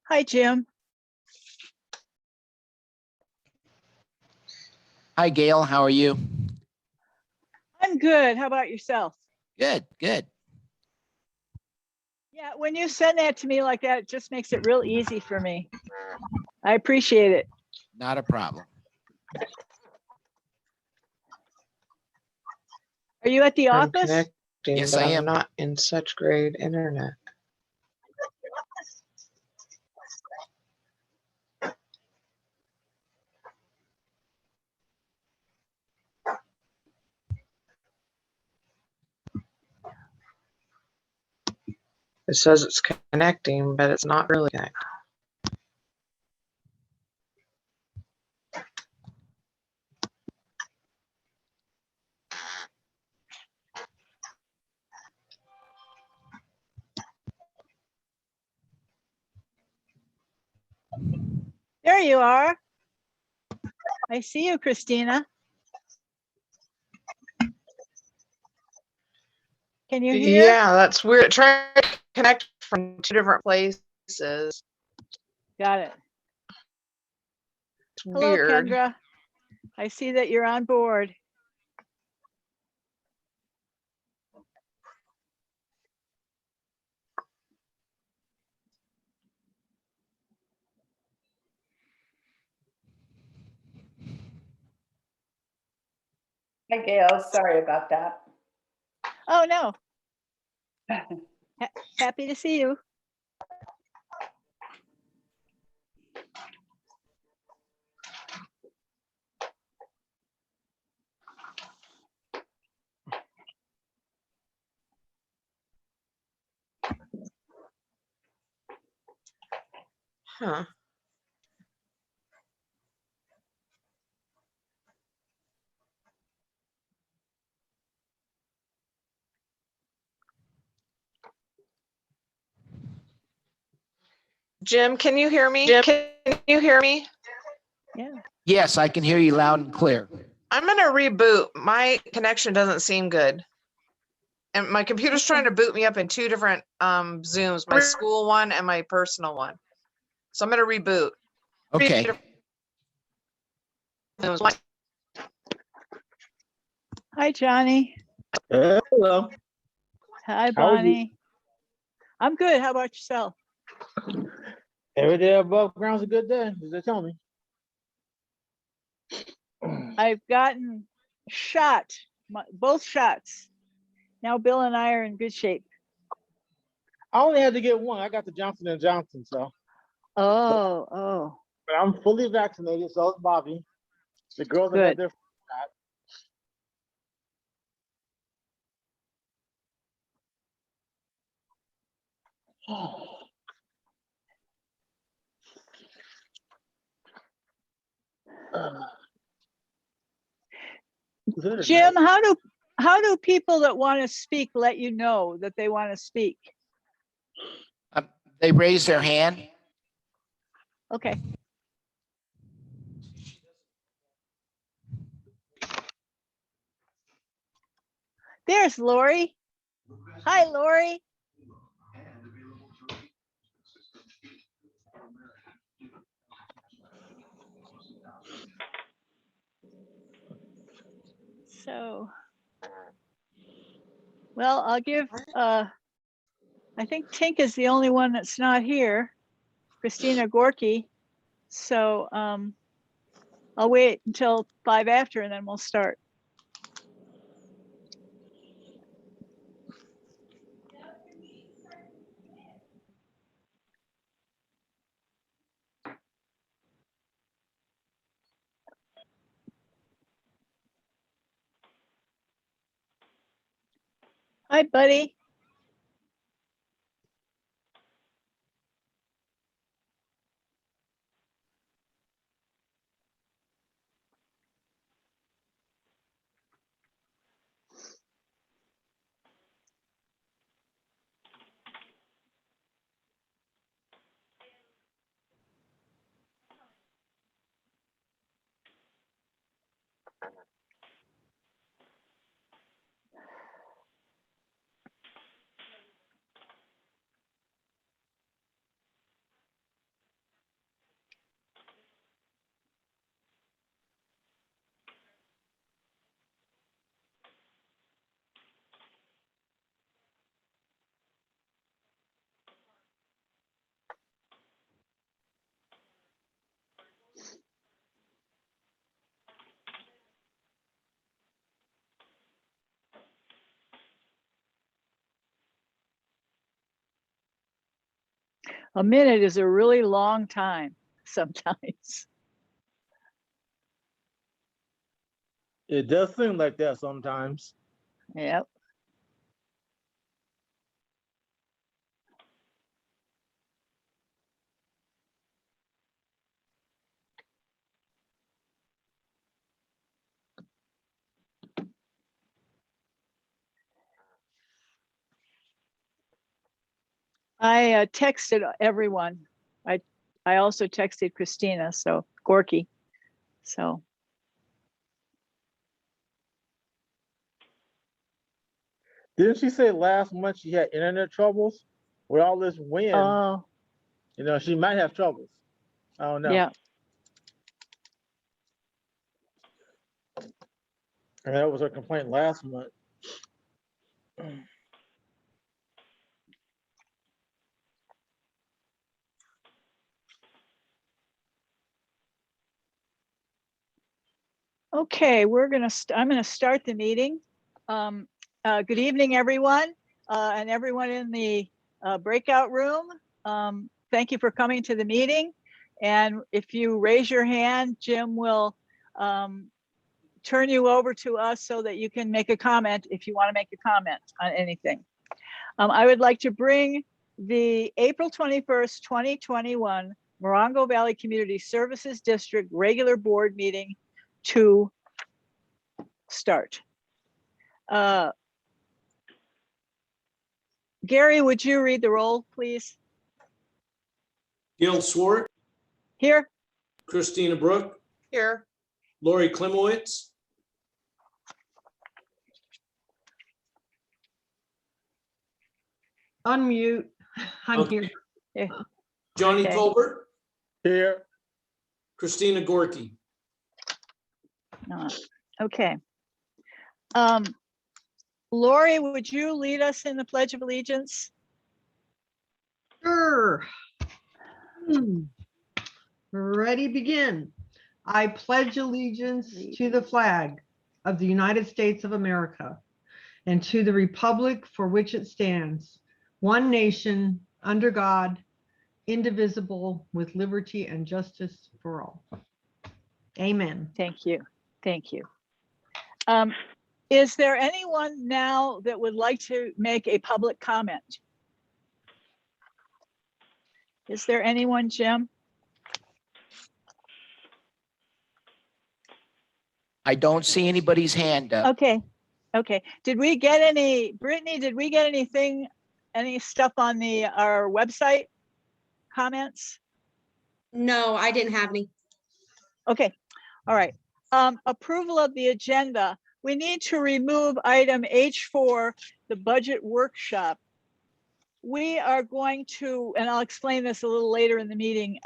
Hi, Jim. Hi, Gail. How are you? I'm good. How about yourself? Good, good. Yeah, when you send that to me like that, it just makes it real easy for me. I appreciate it. Not a problem. Are you at the I'm office? connecting, Yes, but I I'm am. not in such great internet. It says it's connecting, but it's not really connecting. There you are. I see you, Christina. Can you hear? Yeah, that's weird. Trying to connect from two different places. Got it. It's Hello, weird. Kendra. I see that you're on board. Hi, Gail. Sorry about that. Oh, no. Happy to see you. Huh. Jim, can you hear me? Jim, can you hear me? Yeah. Yes, I can hear you loud and clear. I'm going to reboot. My connection doesn't seem good. And my computer's trying to boot me up in two different Zooms, my school one and my personal one. So I'm going to reboot. Okay. Hi, Johnny. Hello. Hi, How are you? Bonnie. I'm good. How about yourself? Every day above ground's a good day, as they tell me. I've gotten shot, both shots. Now Bill and I are in good shape. I only had to get one. I got the Johnson & Johnson, so. Oh. But I'm fully vaccinated, so is Bobby. The girls that Good. got their shot. Jim, how do people that want to speak let you know that they want to speak? They raise their hand. Okay. There's Lori. Hi, Lori. So, well, I'll give, I think Tink is the only one that's not here, Christina Gorky. So I'll wait until 5 after and then we'll start. Hi, buddy. A minute is a really long time sometimes. It does seem like that sometimes. Yep. I texted everyone. I also texted Christina, so Gorky. So Didn't she say last month she had internet troubles? With all this wind, oh she might have troubles. I don't know. yeah. And that was her complaint last month. Okay, I'm gonna start the meeting. Good evening, everyone, and everyone in the breakout room. Thank you for coming to the meeting. And if you raise your hand, Jim will turn you over to us so that you can make a comment if you want to make a comment on anything. I would like to bring the April 21st, 2021 Morongo Valley Community Services District regular board meeting to start. Gary, would you read the roll, please? Gail Swart, Here. Christina Brook, Here, Lori Klimowitz, Unmute. I'm Okay. here. Johnny Okay. Colbert, Here, Christina Gorky. Okay. Lori, would you lead us in the Pledge of Allegiance? Sure. Ready, begin. I pledge allegiance to the flag of the United States of America and to the republic for which it stands, one nation, under God, indivisible, with liberty and justice for all. Amen. Thank you. Thank you. Is there anyone now that would like to make a public comment? Is there anyone, Jim? I don't see anybody's hand up. Okay. Okay. Did we get any, Brittany, did we get anything, any stuff on our website comments? No, I didn't have any. Okay. All right. Approval of the agenda. We need to remove item H4, the budget workshop. We are going to, and I'll explain this a little later in the meeting.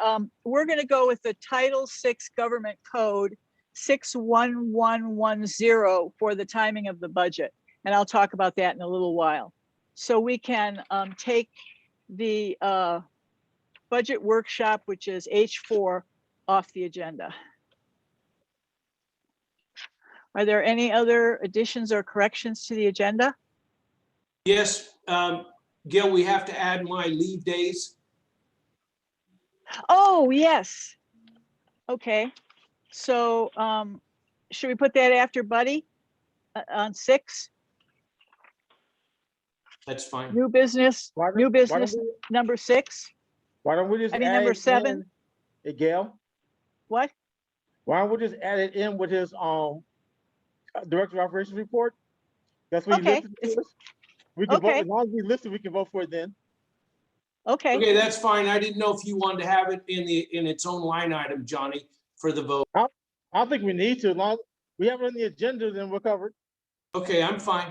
We're going to go with the Title VI Government Code 61110 for the timing of the budget. And I'll talk about that in a little while. So we can take the budget workshop, which is H4, off the agenda. Are there any other additions or corrections to the agenda? Yes, Gail, we have to add my leave days. Oh, yes. Okay. So should we put that after Buddy on 6? That's fine. New business, Why don't- new why don't business we- number 6. why don't we just I mean, add number it 7. in? Hey, Gail, What? why don't we just add it in with his Director of Operations report? That's what he Okay, listed to us. We can vote, okay. as long as we listen, we can vote for it then. Okay. Okay, that's fine. I didn't know if you wanted to have it in its own line item, Johnny, for the vote. I don't think we need to. As long as we have it on the agenda, then we're covered. Okay, I'm fine.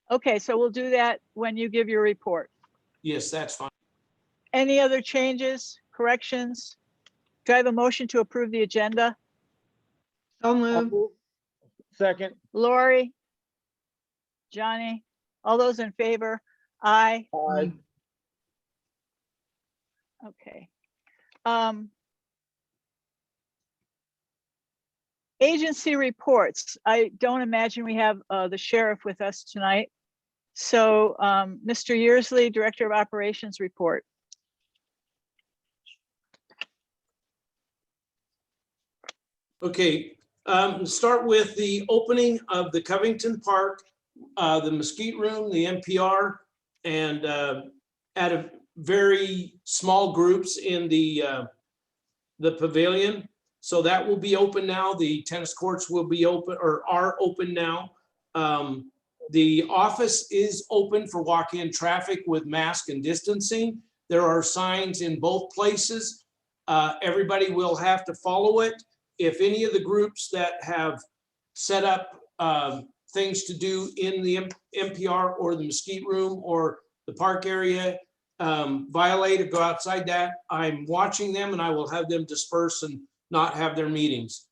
Okay, so we'll do that when you give your report. Yes, that's fine. Any other changes, corrections? Do I have a motion to approve the agenda? So moved. Second, Lori? Johnny? All those in favor? Aye. aye. Okay. Agency reports. I don't imagine we have the sheriff with us tonight. So Mr. Yearsley, Director of Operations report. Okay, start with the opening of the Covington Park, the Mesquite Room, the NPR, and at a very small groups in the pavilion. So that will be open now. The tennis courts will be open or are open now. The office is open for walk-in traffic with mask and distancing. There are signs in both places. Everybody will have to follow it. If any of the groups that have set up things to do in the NPR or the Mesquite Room or the park area violate or go outside that, I'm watching them and I will have them disperse and not have their meetings.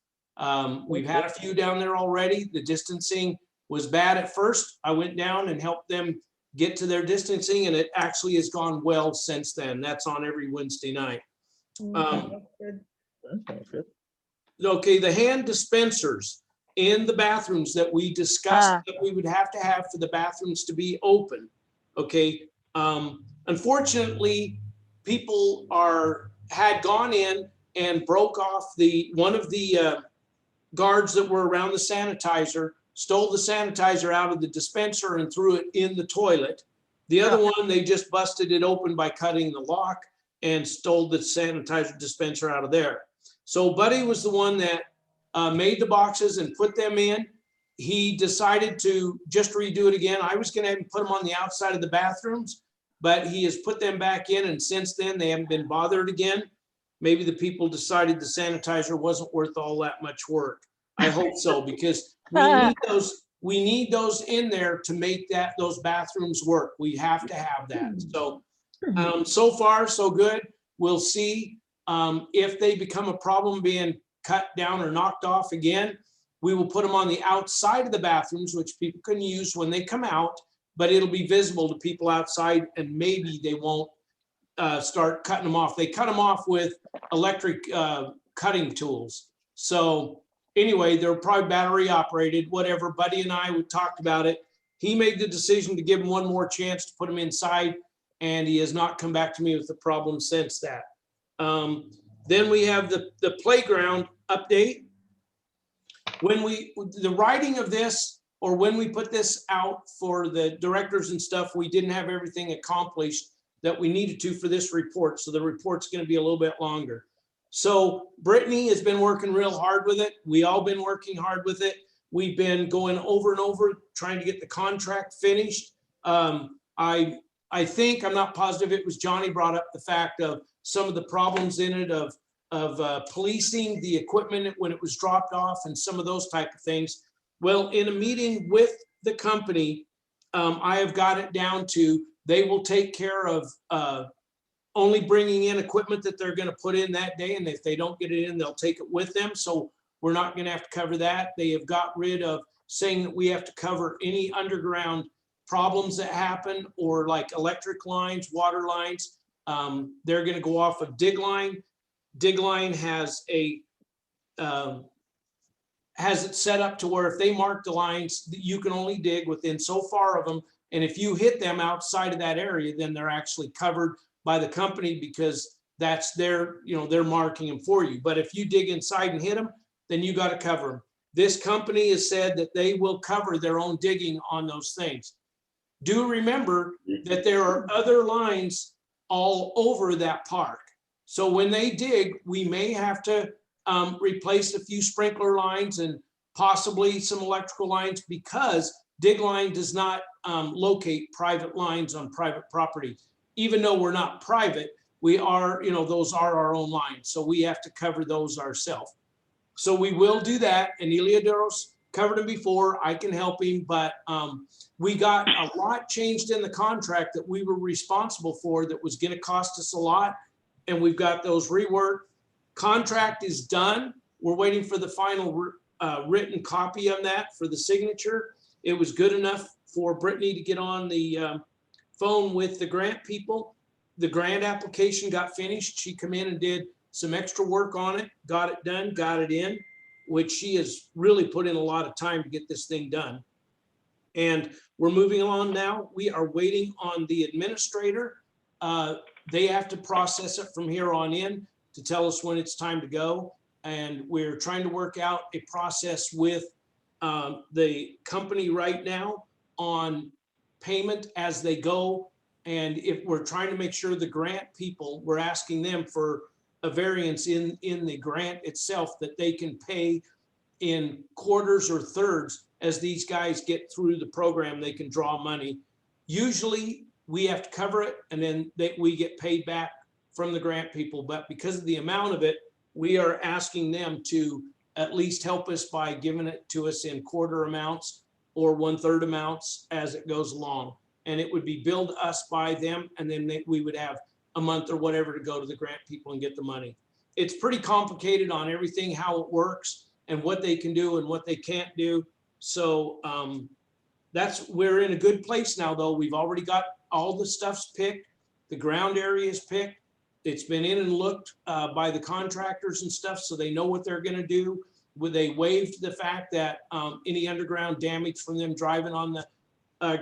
We've had a few down there already. The distancing was bad at first. I went down and helped them get to their distancing, and it actually has gone well since then. That's on every Wednesday night. Okay, the hand dispensers in the bathrooms that we discussed that we would have to have for the bathrooms to be open. Okay, unfortunately, people had gone in and broke off one of the guards that were around the sanitizer, stole the sanitizer out of the dispenser and threw it in the toilet. The other one, they just busted it open by cutting the lock and stole the sanitizer dispenser out of there. So Buddy was the one that made the boxes and put them in. He decided to just redo it again. I was gonna have him put them on the outside of the bathrooms, but he has put them back in, and since then they haven't been bothered again. Maybe the people decided the sanitizer wasn't worth all that much work. I hope so, because we need those in there to make those bathrooms work. We have to have that. So so far so good. We'll see if they become a problem being cut down or knocked off again. We will put them on the outside of the bathrooms, which people can use when they come out, but it'll be visible to people outside, and maybe they won't start cutting them off. They cut them off with electric cutting tools. So anyway, they're probably battery operated, whatever. Buddy and I, we talked about it. He made the decision to give him one more chance to put them inside, and he has not come back to me with a problem since that. Then we have the playground update. When the writing of this, or when we put this out for the directors and stuff, we didn't have everything accomplished that we needed to for this report. So the report's going to be a little bit longer. So Brittany has been working real hard with it. We all been working hard with it. We've been going over and over trying to get the contract finished. I think, I'm not positive, it was Johnny brought up the fact of some of the problems in it of policing the equipment when it was dropped off and some of those type of things. Well, in a meeting with the company, I have got it down to, they will take care of only bringing in equipment that they're going to put in that day. And if they don't get it in, they'll take it with them. So we're not going to have to cover that. They have got rid of saying that we have to cover any underground problems that happen, or like electric lines, water lines. They're going to go off of dig line. Dig line has it set up to where if they mark the lines, you can only dig within so far of them. And if you hit them outside of that area, then they're actually covered by the company, because that's their, they're marking them for you. But if you dig inside and hit them, then you got to cover them. This company has said that they will cover their own digging on those things. Do remember that there are other lines all over that park. So when they dig, we may have to replace a few sprinkler lines and possibly some electrical lines, because dig line does not locate private lines on private property. Even though we're not private, we are, those are our own lines. So we have to cover those ourselves. So we will do that. And Eliadoros covered him before. I can help him, but we got a lot changed in the contract that we were responsible for that was going to cost us a lot. And we've got those reworked. Contract is done. We're waiting for the final written copy of that for the signature. It was good enough for Brittany to get on the phone with the grant people. The grant application got finished. She came in and did some extra work on it, got it done, got it in, which she has really put in a lot of time to get this thing done. And we're moving along now. We are waiting on the administrator. They have to process it from here on in to tell us when it's time to go. And we're trying to work out a process with the company right now on payment as they go. And if we're trying to make sure the grant people, we're asking them for a variance in the grant itself that they can pay in quarters or thirds. As these guys get through the program, they can draw money. Usually we have to cover it and then we get paid back from the grant people. But because of the amount of it, we are asking them to at least help us by giving it to us in quarter amounts or 1/3 amounts as it goes along. And it would be billed us by them, and then we would have a month or whatever to go to the grant people and get the money. It's pretty complicated on everything, how it works and what they can do and what they can't do. So we're in a good place now, though. We've already got all the stuff's picked. The ground area is picked. It's been in and looked by the contractors and stuff, so they know what they're gonna do. They waived the fact that any underground damage from them driving on the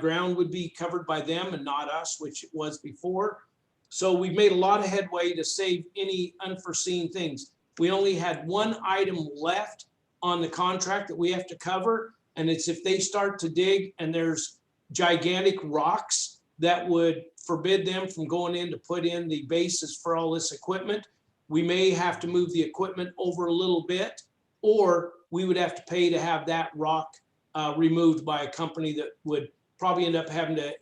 ground would be covered by them and not us, which it was before. So we've made a lot of headway to save any unforeseen things. We only had one item left on the contract that we have to cover, and it's if they start to dig and there's gigantic rocks that would forbid them from going in to put in the bases for all this equipment. We may have to move the equipment over a little bit, or we would have to pay to have that rock removed by a company that would probably end up having to,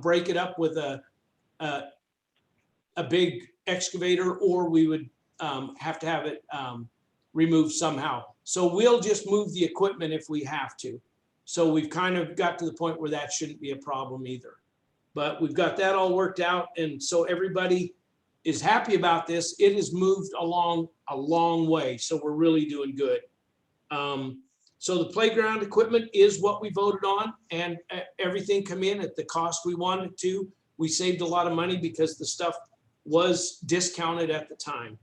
break it up with a big excavator, or we would have to have it removed somehow. So we'll just move the equipment if we have to. So we've kind of got to the point where that shouldn't be a problem either. But we've got that all worked out, and so everybody is happy about this. It has moved along a long way, so we're really doing good. So the playground equipment is what we voted on, and everything come in at the cost we wanted to. We saved a lot of money because the stuff was discounted at the time.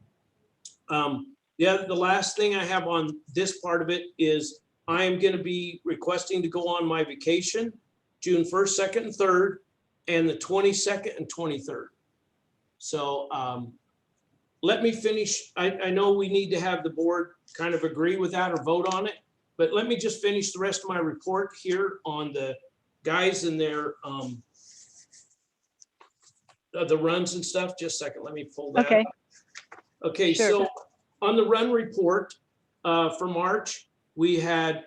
The last thing I have on this part of it is I am going to be requesting to go on my vacation June 1st, 2nd, and 3rd, and the 22nd and 23rd. So let me finish. I know we need to have the board kind of agree with that or vote on it, but let me just finish the rest of my report here on the guys and their the runs and stuff. Just a second, let me pull that. Okay. Okay, Sure. so on the run report for March, we had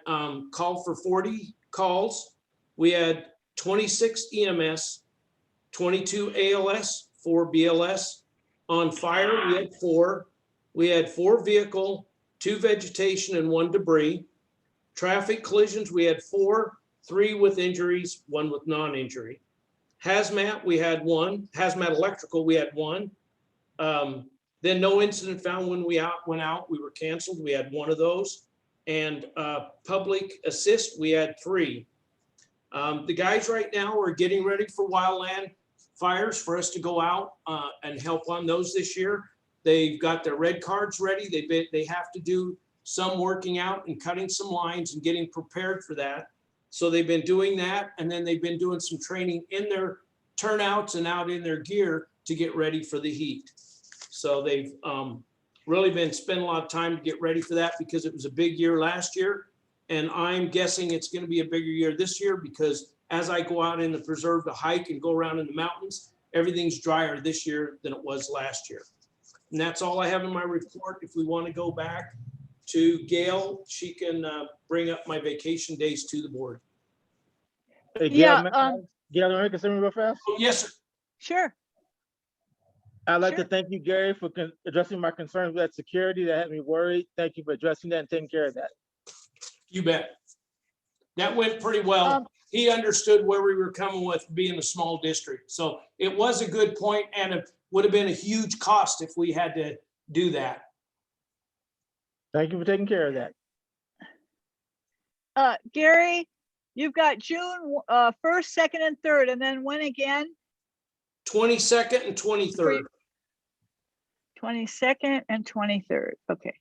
called for 40 calls. We had 26 EMS, 22 ALS, 4 BLS. On fire, we had 4. We had 4 vehicle, 2 vegetation, and 1 debris. Traffic collisions, we had 4, 3 with injuries, 1 with non-injury. Hazmat, we had 1. Hazmat electrical, we had 1. Then no incident found when we went out. We were canceled. We had 1 of those. And public assist, we had 3. The guys right now are getting ready for wildland fires for us to go out and help on those this year. They've got their red cards ready. They have to do some working out and cutting some lines and getting prepared for that. So they've been doing that, and then they've been doing some training in their turnouts and out in their gear to get ready for the heat. So they've really been spending a lot of time to get ready for that because it was a big year last year. And I'm guessing it's going to be a bigger year this year because as I go out in the preserve to hike and go around in the mountains, everything's drier this year than it was last year. And that's all I have in my report. If we want to go back to Gail, she can bring up my vacation days to the board. Hey, Yeah, Gail, you want to make a statement real fast? Oh, yes, sir. Sure. I'd like to Sure. thank you, Gary, for addressing my concerns with that security that had me worried. Thank you for addressing that and taking care of that. You bet. That went pretty well. He understood where we were coming with being a small district. So it was a good point, and it would have been a huge cost if we had to do that. Thank you for taking care of that. Gary, you've got June 1st, 2nd, and 3rd, and then when again? 22nd and 23rd. 22nd and 23rd. Okay.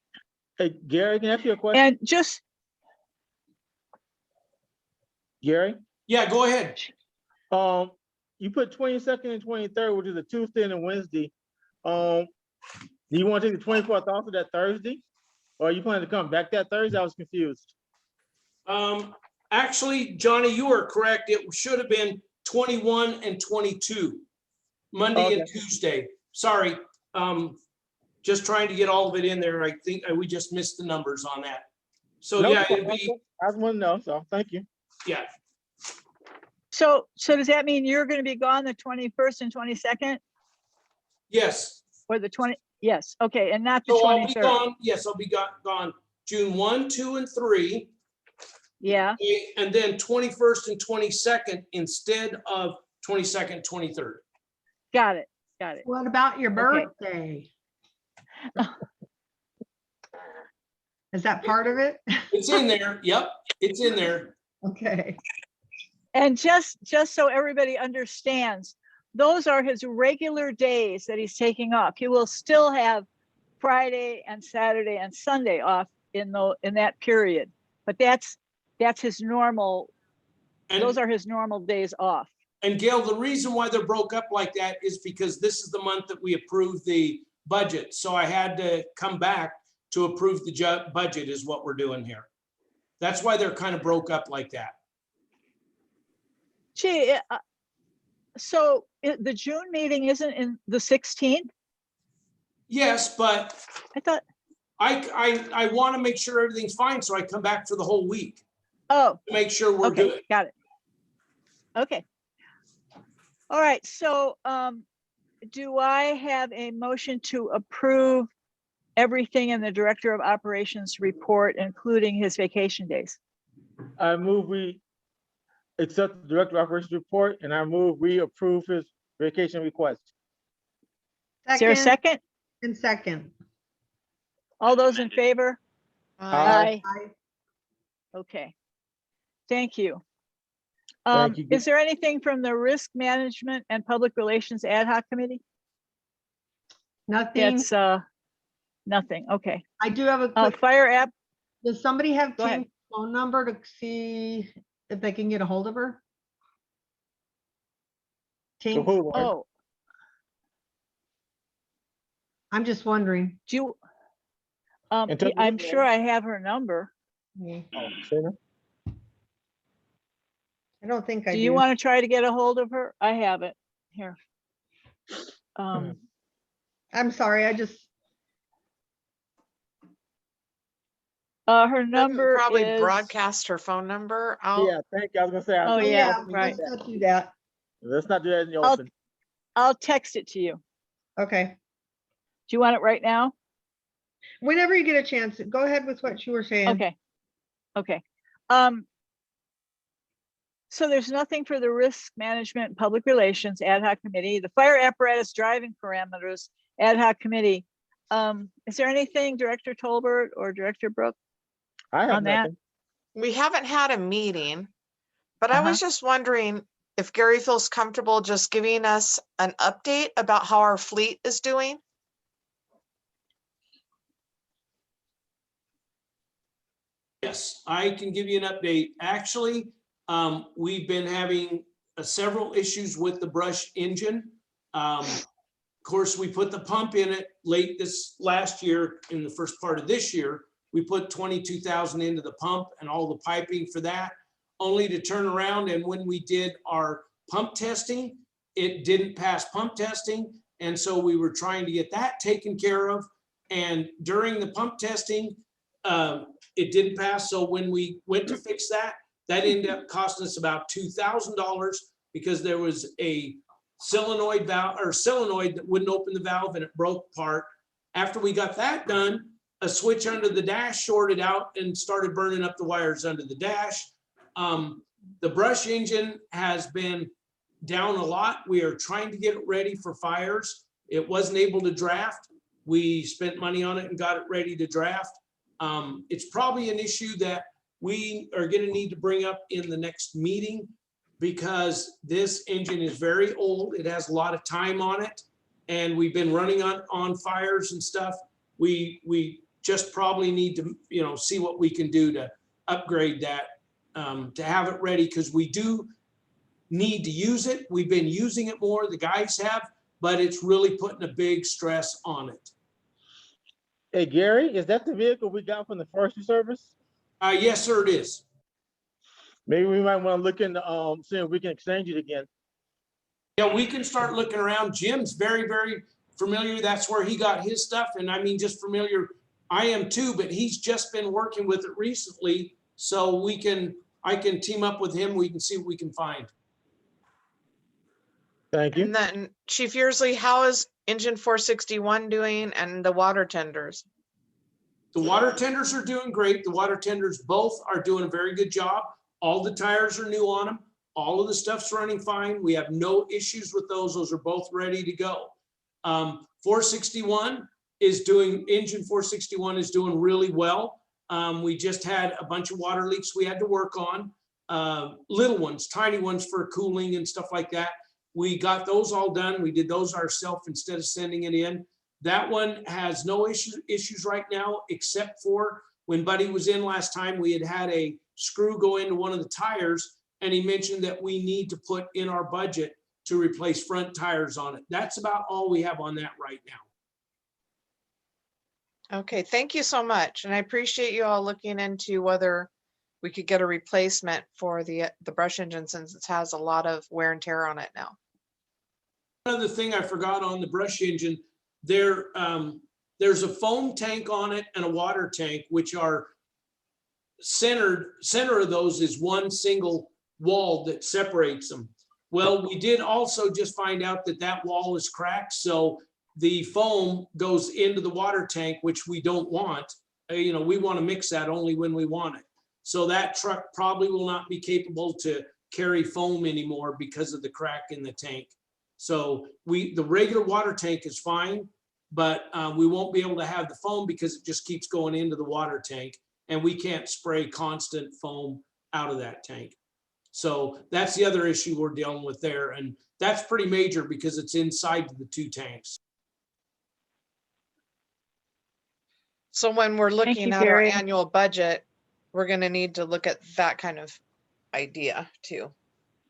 Hey, Gary, can I ask you a question? And just, Gary? Yeah, go ahead. You put 22nd and 23rd, which is a Tuesday and a Wednesday. Do you want to take the 24th off of that Thursday? Or are you planning to come back that Thursday? I was confused. Actually, Johnny, you are correct. It should have been 21 and 22, Monday and Tuesday. Sorry. Just trying to get all of it in there. I think we just missed the numbers on that. So No, yeah, it'd be, I just want to know, so thank you. yeah. So does that mean you're going to be gone the 21st and 22nd Yes. or the 20? Yes. Okay. And not the So I'll be 23rd. gone. Yes, I'll be gone June 1, 2, and 3. Yeah. And then 21st and 22nd instead of 22nd, 23rd. Got it. Got it. What about your Okay. birthday? Is that part of it? It's in there. Yep, it's in there. Okay. And just so everybody understands, those are his regular days that he's taking off. He will still have Friday and Saturday and Sunday off in that period, but that's his normal. And, Those are his normal days off. and Gail, the reason why they're broke up like that is because this is the month that we approved the budget. So I had to come back to approve the budget is what we're doing here. That's why they're kind of broke up like that. Gee, so the June meeting isn't in the 16th? Yes, but I thought, I want to make sure everything's fine, so I come back for the whole week oh, to make sure we're okay, good. got it. Okay. All right, so do I have a motion to approve everything in the Director of Operations report, including his vacation days? I move we accept the Director of Operations report, and I move we approve his vacation request. Is there a second? And second. All those in favor? Aye. Okay. Thank you. Thank you. Is there anything from the Risk Management and Public Relations Ad Hoc Committee? Nothing. It's nothing. Okay. I do have a quick, Fire app. does somebody have Go ahead. Tim's phone number to see if they can get a hold of her? So Tink, who, Lauren? Oh, I'm just wondering. do you? And tell me I'm what, sure I have her number. I Oh, Shana? don't think I Do do. you want to try to get a hold of her? I have it here. I'm sorry, I just, Her Couldn't number probably is. broadcast her phone number out. Yeah, thank you. I was gonna say. Oh, I- yeah, right. let's not do that. Let's not do that in the I'll- open. I'll text it to you. Okay. Do you want it right now? Whenever you get a chance, go ahead with what you were saying. Okay. Okay. So there's nothing for the Risk Management and Public Relations Ad Hoc Committee, the Fire Apparatus Driving Parameters Ad Hoc Committee. Is there anything, Director Tolbert or Director Brooke? I have on that? nothing. We haven't had a meeting, but I Uh-huh. was just wondering if Gary feels comfortable just giving us an update about how our fleet is doing. Yes, I can give you an update. Actually, we've been having several issues with the brush engine. Of course, we put the pump in it late this last year. In the first part of this year, we put 22,000 into the pump and all the piping for that, only to turn around. And when we did our pump testing, it didn't pass pump testing. And so we were trying to get that taken care of. And during the pump testing, it didn't pass. So when we went to fix that, that ended up costing us about $2,000 because there was a solenoid valve or solenoid that wouldn't open the valve and it broke apart. After we got that done, a switch under the dash shorted out and started burning up the wires under the dash. The brush engine has been down a lot. We are trying to get it ready for fires. It wasn't able to draft. We spent money on it and got it ready to draft. It's probably an issue that we are going to need to bring up in the next meeting because this engine is very old. It has a lot of time on it and we've been running on fires and stuff. We just probably need to, see what we can do to upgrade that, to have it ready because we do need to use it. We've been using it more, the guys have, but it's really putting a big stress on it. Hey, Gary, is that the vehicle we got from the forestry service? Yes, sir, it is. Maybe we might want to look into, seeing if we can exchange it again. Yeah, we can start looking around. Jim's very, very familiar. That's where he got his stuff. And I mean, just familiar. I am too, but he's just been working with it recently. So I can team up with him. We can see what we can find. Thank you. And then Chief Yearsley, how is engine 461 doing and the water tenders? The water tenders are doing great. The water tenders both are doing a very good job. All the tires are new on them. All of the stuff's running fine. We have no issues with those. Those are both ready to go. 461 is doing, engine 461 is doing really well. We just had a bunch of water leaks we had to work on. Little ones, tiny ones for cooling and stuff like that. We got those all done. We did those ourselves instead of sending it in. That one has no issues right now, except for when Buddy was in last time, we had a screw go into one of the tires, and he mentioned that we need to put in our budget to replace front tires on it. That's about all we have on that right now. Okay, thank you so much. And I appreciate you all looking into whether we could get a replacement for the brush engine, since it has a lot of wear and tear on it now. Another thing I forgot on the brush engine, there's a foam tank on it and a water tank, which are center of those is one single wall that separates them. Well, we did also just find out that that wall is cracked, so the foam goes into the water tank, which we don't want. You know, we want to mix that only when we want it. So that truck probably will not be capable to carry foam anymore because of the crack in the tank. So the regular water tank is fine, but we won't be able to have the foam because it just keeps going into the water tank, and we can't spray constant foam out of that tank. So that's the other issue we're dealing with there. And that's pretty major because it's inside the two tanks. So when we're looking you, at our Gary. annual budget, we're going to need to look at that kind of idea too.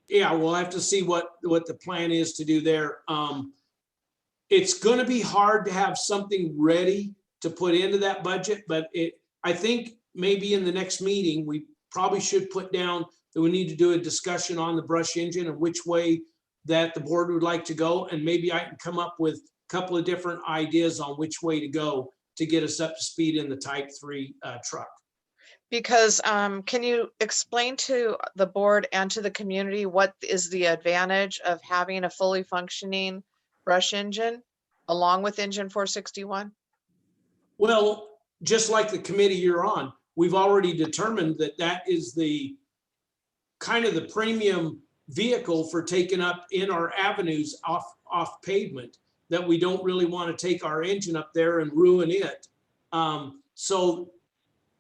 Yeah, we'll have to see what the plan is to do there. It's going to be hard to have something ready to put into that budget, but I think maybe in the next meeting, we probably should put down that we need to do a discussion on the brush engine and which way that the board would like to go. And maybe I can come up with a couple of different ideas on which way to go to get us up to speed in the Type 3 truck. Because can you explain to the board and to the community what is the advantage of having a fully functioning brush engine along with engine 461? Well, just like the committee you're on, we've already determined that that is the kind of the premium vehicle for taking up in our avenues off pavement, that we don't really want to take our engine up there and ruin it. So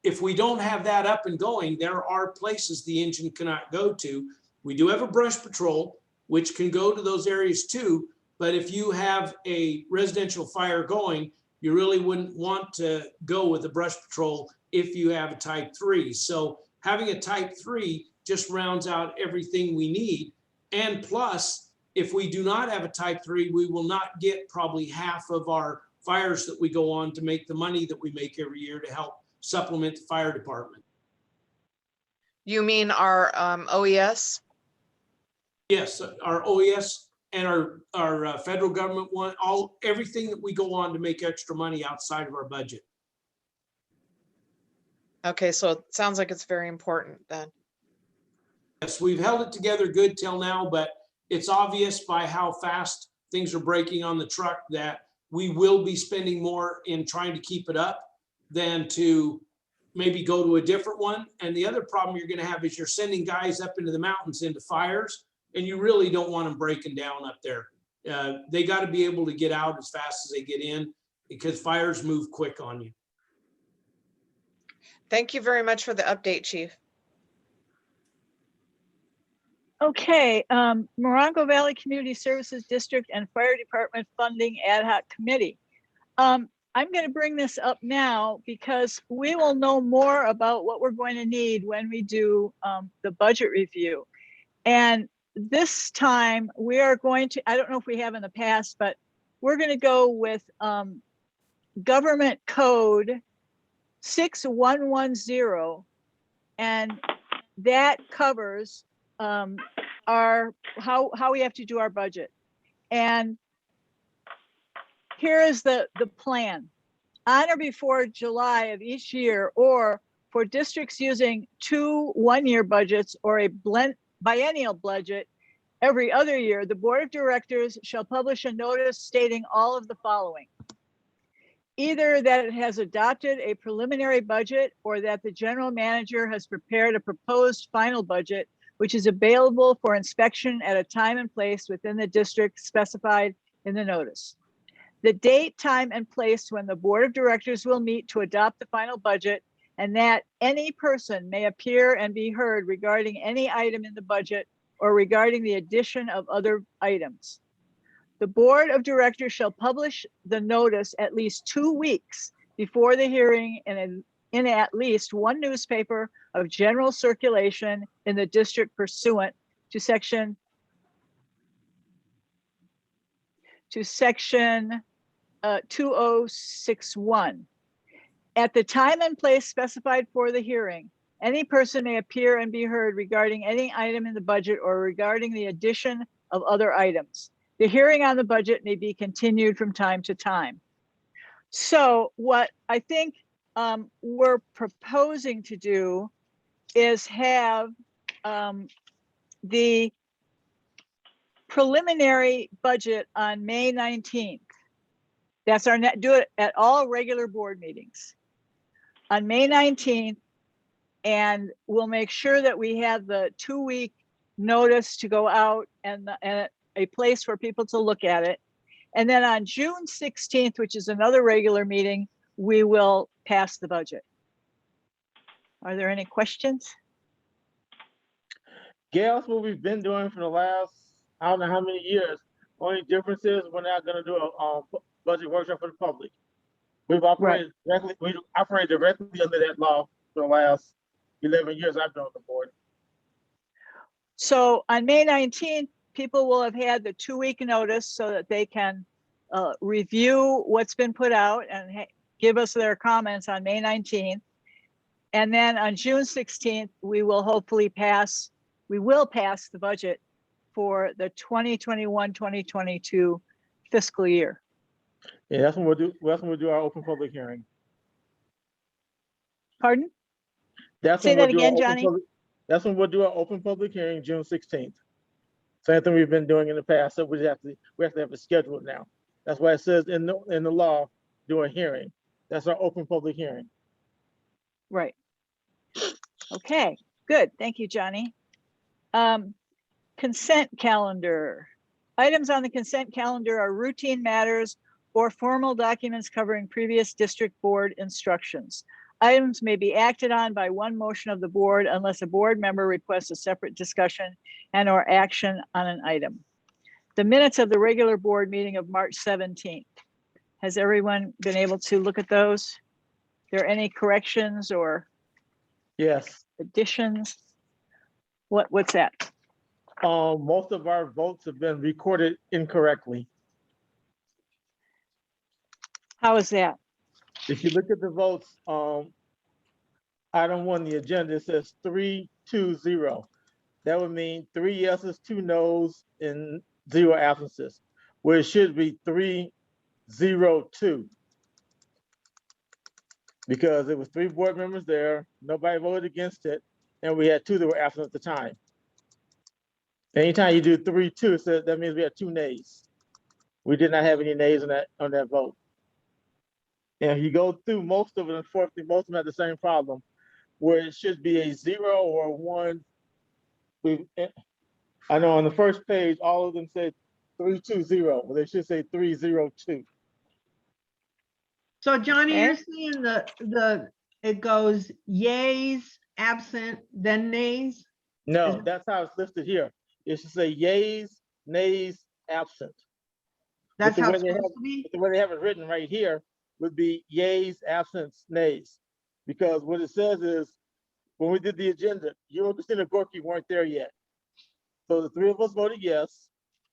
if we don't have that up and going, there are places the engine cannot go to. We do have a brush patrol, which can go to those areas too. But if you have a residential fire going, you really wouldn't want to go with a brush patrol if you have a Type 3. So having a Type 3 just rounds out everything we need. And plus, if we do not have a Type 3, we will not get probably half of our fires that we go on to make the money that we make every year to help supplement the fire department. You mean our OES? Yes, our OES and our federal government one, everything that we go on to make extra money outside of our budget. Okay, so it sounds like it's very important then. Yes, we've held it together good till now, but it's obvious by how fast things are breaking on the truck that we will be spending more in trying to keep it up than to maybe go to a different one. And the other problem you're going to have is you're sending guys up into the mountains into fires, and you really don't want them breaking down up there. They got to be able to get out as fast as they get in, because fires move quick on you. Thank you very much for the update, Chief. Okay, Morongo Valley Community Services District and Fire Department Funding Ad Hoc Committee. I'm going to bring this up now because we will know more about what we're going to need when we do the budget review. And this time we are going to, I don't know if we have in the past, but we're going to go with government code 6110, and that covers our how we have to do our budget. And here is the plan. On or before July of each year, or for districts using 2 one-year budgets or a biennial budget every other year, the Board of Directors shall publish a notice stating all of the following. Either that it has adopted a preliminary budget, or that the general manager has prepared a proposed final budget, which is available for inspection at a time and place within the district specified in the notice. The date, time, and place when the Board of Directors will meet to adopt the final budget, and that any person may appear and be heard regarding any item in the budget or regarding the addition of other items. The Board of Directors shall publish the notice at least 2 weeks before the hearing in at least one newspaper of general circulation in the district pursuant to section 2061. At the time and place specified for the hearing, any person may appear and be heard regarding any item in the budget or regarding the addition of other items. The hearing on the budget may be continued from time to time. So what I think we're proposing to do is have the preliminary budget on May 19th. That's our do it at all regular board meetings on May 19th. And we'll make sure that we have the 2-week notice to go out and a place for people to look at it. And then on June 16th, which is another regular meeting, we will pass the budget. Are there any questions? Gail, that's what we've been doing for the last, I don't know how many years. Only difference is we're not gonna do a budget workshop for the public. We've operated directly, we operate directly under that law for the last 11 years I've been on the board. So on May 19th, people will have had the 2-week notice so that they can review what's been put out and give us their comments on May 19th. And then on June 16th, we will hopefully pass the budget for the 2021-2022 fiscal year. Yeah, that's when we'll do. That's when we'll do our open public hearing. Pardon? That's Say when that we'll do again, our open Johnny. public- That's when we'll do our open public hearing, June 16th. Same thing we've been doing in the past. So we have to have it scheduled now. That's why it says in the law, do a hearing. That's our open public hearing. Right. Okay, good. Thank you, Johnny. Consent calendar. Items on the consent calendar are routine matters or formal documents covering previous district board instructions. Items may be acted on by one motion of the board unless a board member requests a separate discussion and or action on an item. The minutes of the regular board meeting of March 17th. Has everyone been able to look at those? Are there any corrections or Yes. additions? What's that? Most of our votes have been recorded incorrectly. How is that? If you look at the votes, item 1, the agenda, it says 3-2-0. That would mean 3 yeses, 2 nos, and 0 absences, where it should be 3-0-2. Because it was 3 board members there, nobody voted against it, and we had 2 that were absent at the time. Anytime you do 3-2, so that means we had 2 nays. We did not have any nays on that vote. And if you go through most of it, unfortunately, most of them have the same problem, where it should be a 0 or a 1. I know on the first page, all of them said 3-2-0, but they should say 3-0-2. So Johnny, Okay. you're saying it goes yays, absent, then nays? No, that's how it's listed here. It should say yays, nays, absent. That's the how way it's they supposed to be? The way they have it written right here would be yays, absence, nays. Because what it says is, when we did the agenda, you and Christina Gorky weren't there yet. So the 3 of us voted yes.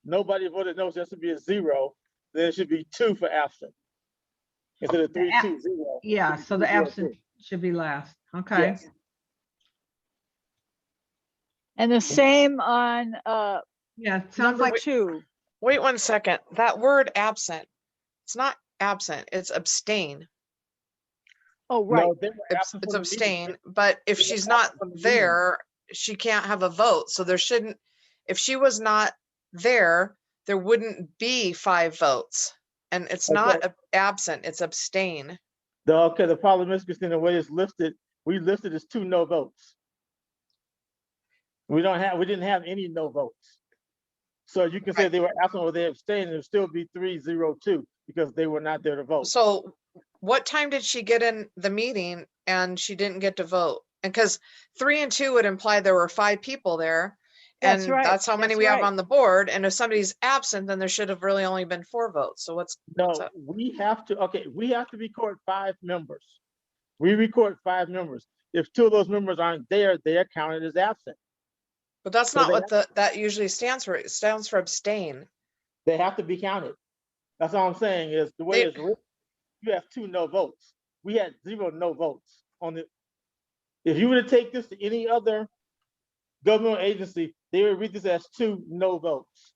Nobody voted no, so that should be a 0. Then it should be 2 for absent. instead of The a- 320. Yeah, so the absent should be last. Okay. Yes. And the same on Yeah, it sounds number like, 2. Wait 1 second. That word absent, it's not absent, it's abstain. Oh, right. No, they were absent It's from the meeting. abstain, but if They were she's not absent from the meeting. there, she can't have a vote. So there shouldn't, if she was not there wouldn't be 5 votes. And it's not Okay. absent, it's abstain. The problem is, Christina, the way it's listed, we listed as 2 no votes. We didn't have any no votes. So you can say Right. they were absent or they abstained, and it'll still be 3-0-2 because they were not there to vote. So what time did she get in the meeting and she didn't get to vote? And because 3 and 2 would imply there were 5 people there. That's And right, that's how many that's we have right. on the board. And if somebody's absent, then there should have really only been 4 votes. So what's No, up? we have to record 5 members. We record 5 members. If 2 of those members aren't there, they are counted as absent. But that's So not they what that usually stands for. It stands for abstain. They have to be counted. That's all I'm saying is the way They- it's written, you have 2 no votes. We had 0 no votes on it. If you were to take this to any other governmental agency, they would read this as 2 no votes.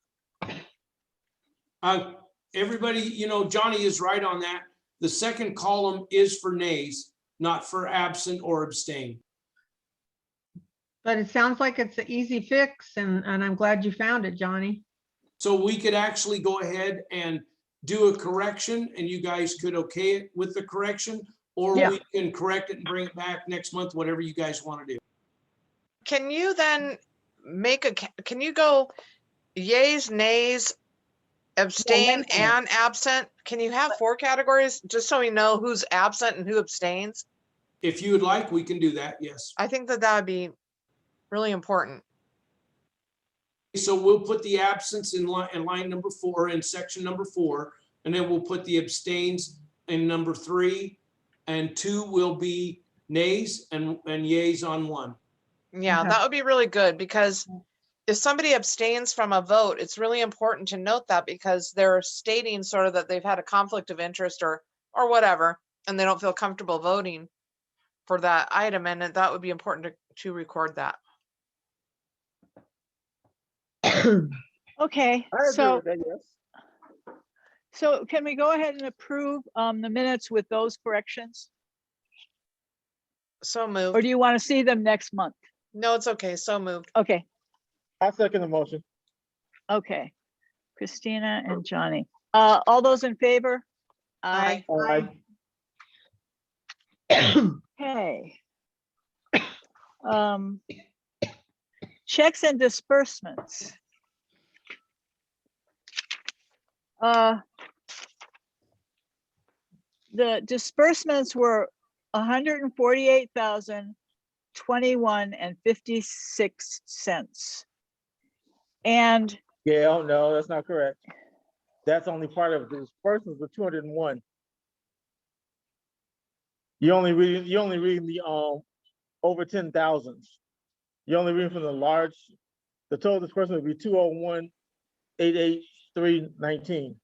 Everybody, you know, Johnny is right on that. The second column is for nays, not for absent or abstain. but it sounds like it's an easy fix, and I'm glad you found it, Johnny. So we could actually go ahead and do a correction and you guys could okay it with the correction, or Yeah. we can correct it and bring it back next month, whatever you guys want to do. Can you then can you go yays, nays, abstain wait a minute. and absent? Can you have 4 categories just so we know who's absent and who abstains? If you would like, we can do that, yes. I think that would be really important. So we'll put the absence in line number 4, in section number 4, and then we'll put the abstains in number 3, and 2 will be nays and yays on 1. Yeah, Okay. that would be really good because if somebody abstains from a vote, it's really important to note that because they're stating sort of that they've had a conflict of interest or whatever, and they don't feel comfortable voting for that item. And that would be important to record that. Okay, I agree so with that, yes. so can we go ahead and approve the minutes with those corrections? So Or moved. do you want to see them next month? No, it's okay. So moved. Okay, I second the motion. okay. Christina and Johnny. All those in favor? Aye. Aye. Okay. Checks and disbursements. The disbursements were 148,021.56. And Gail, no, that's not correct. That's only part of it. The disbursements were 201. You only reading the over 10,000s. You only reading from the total disbursement would be 201,883.19.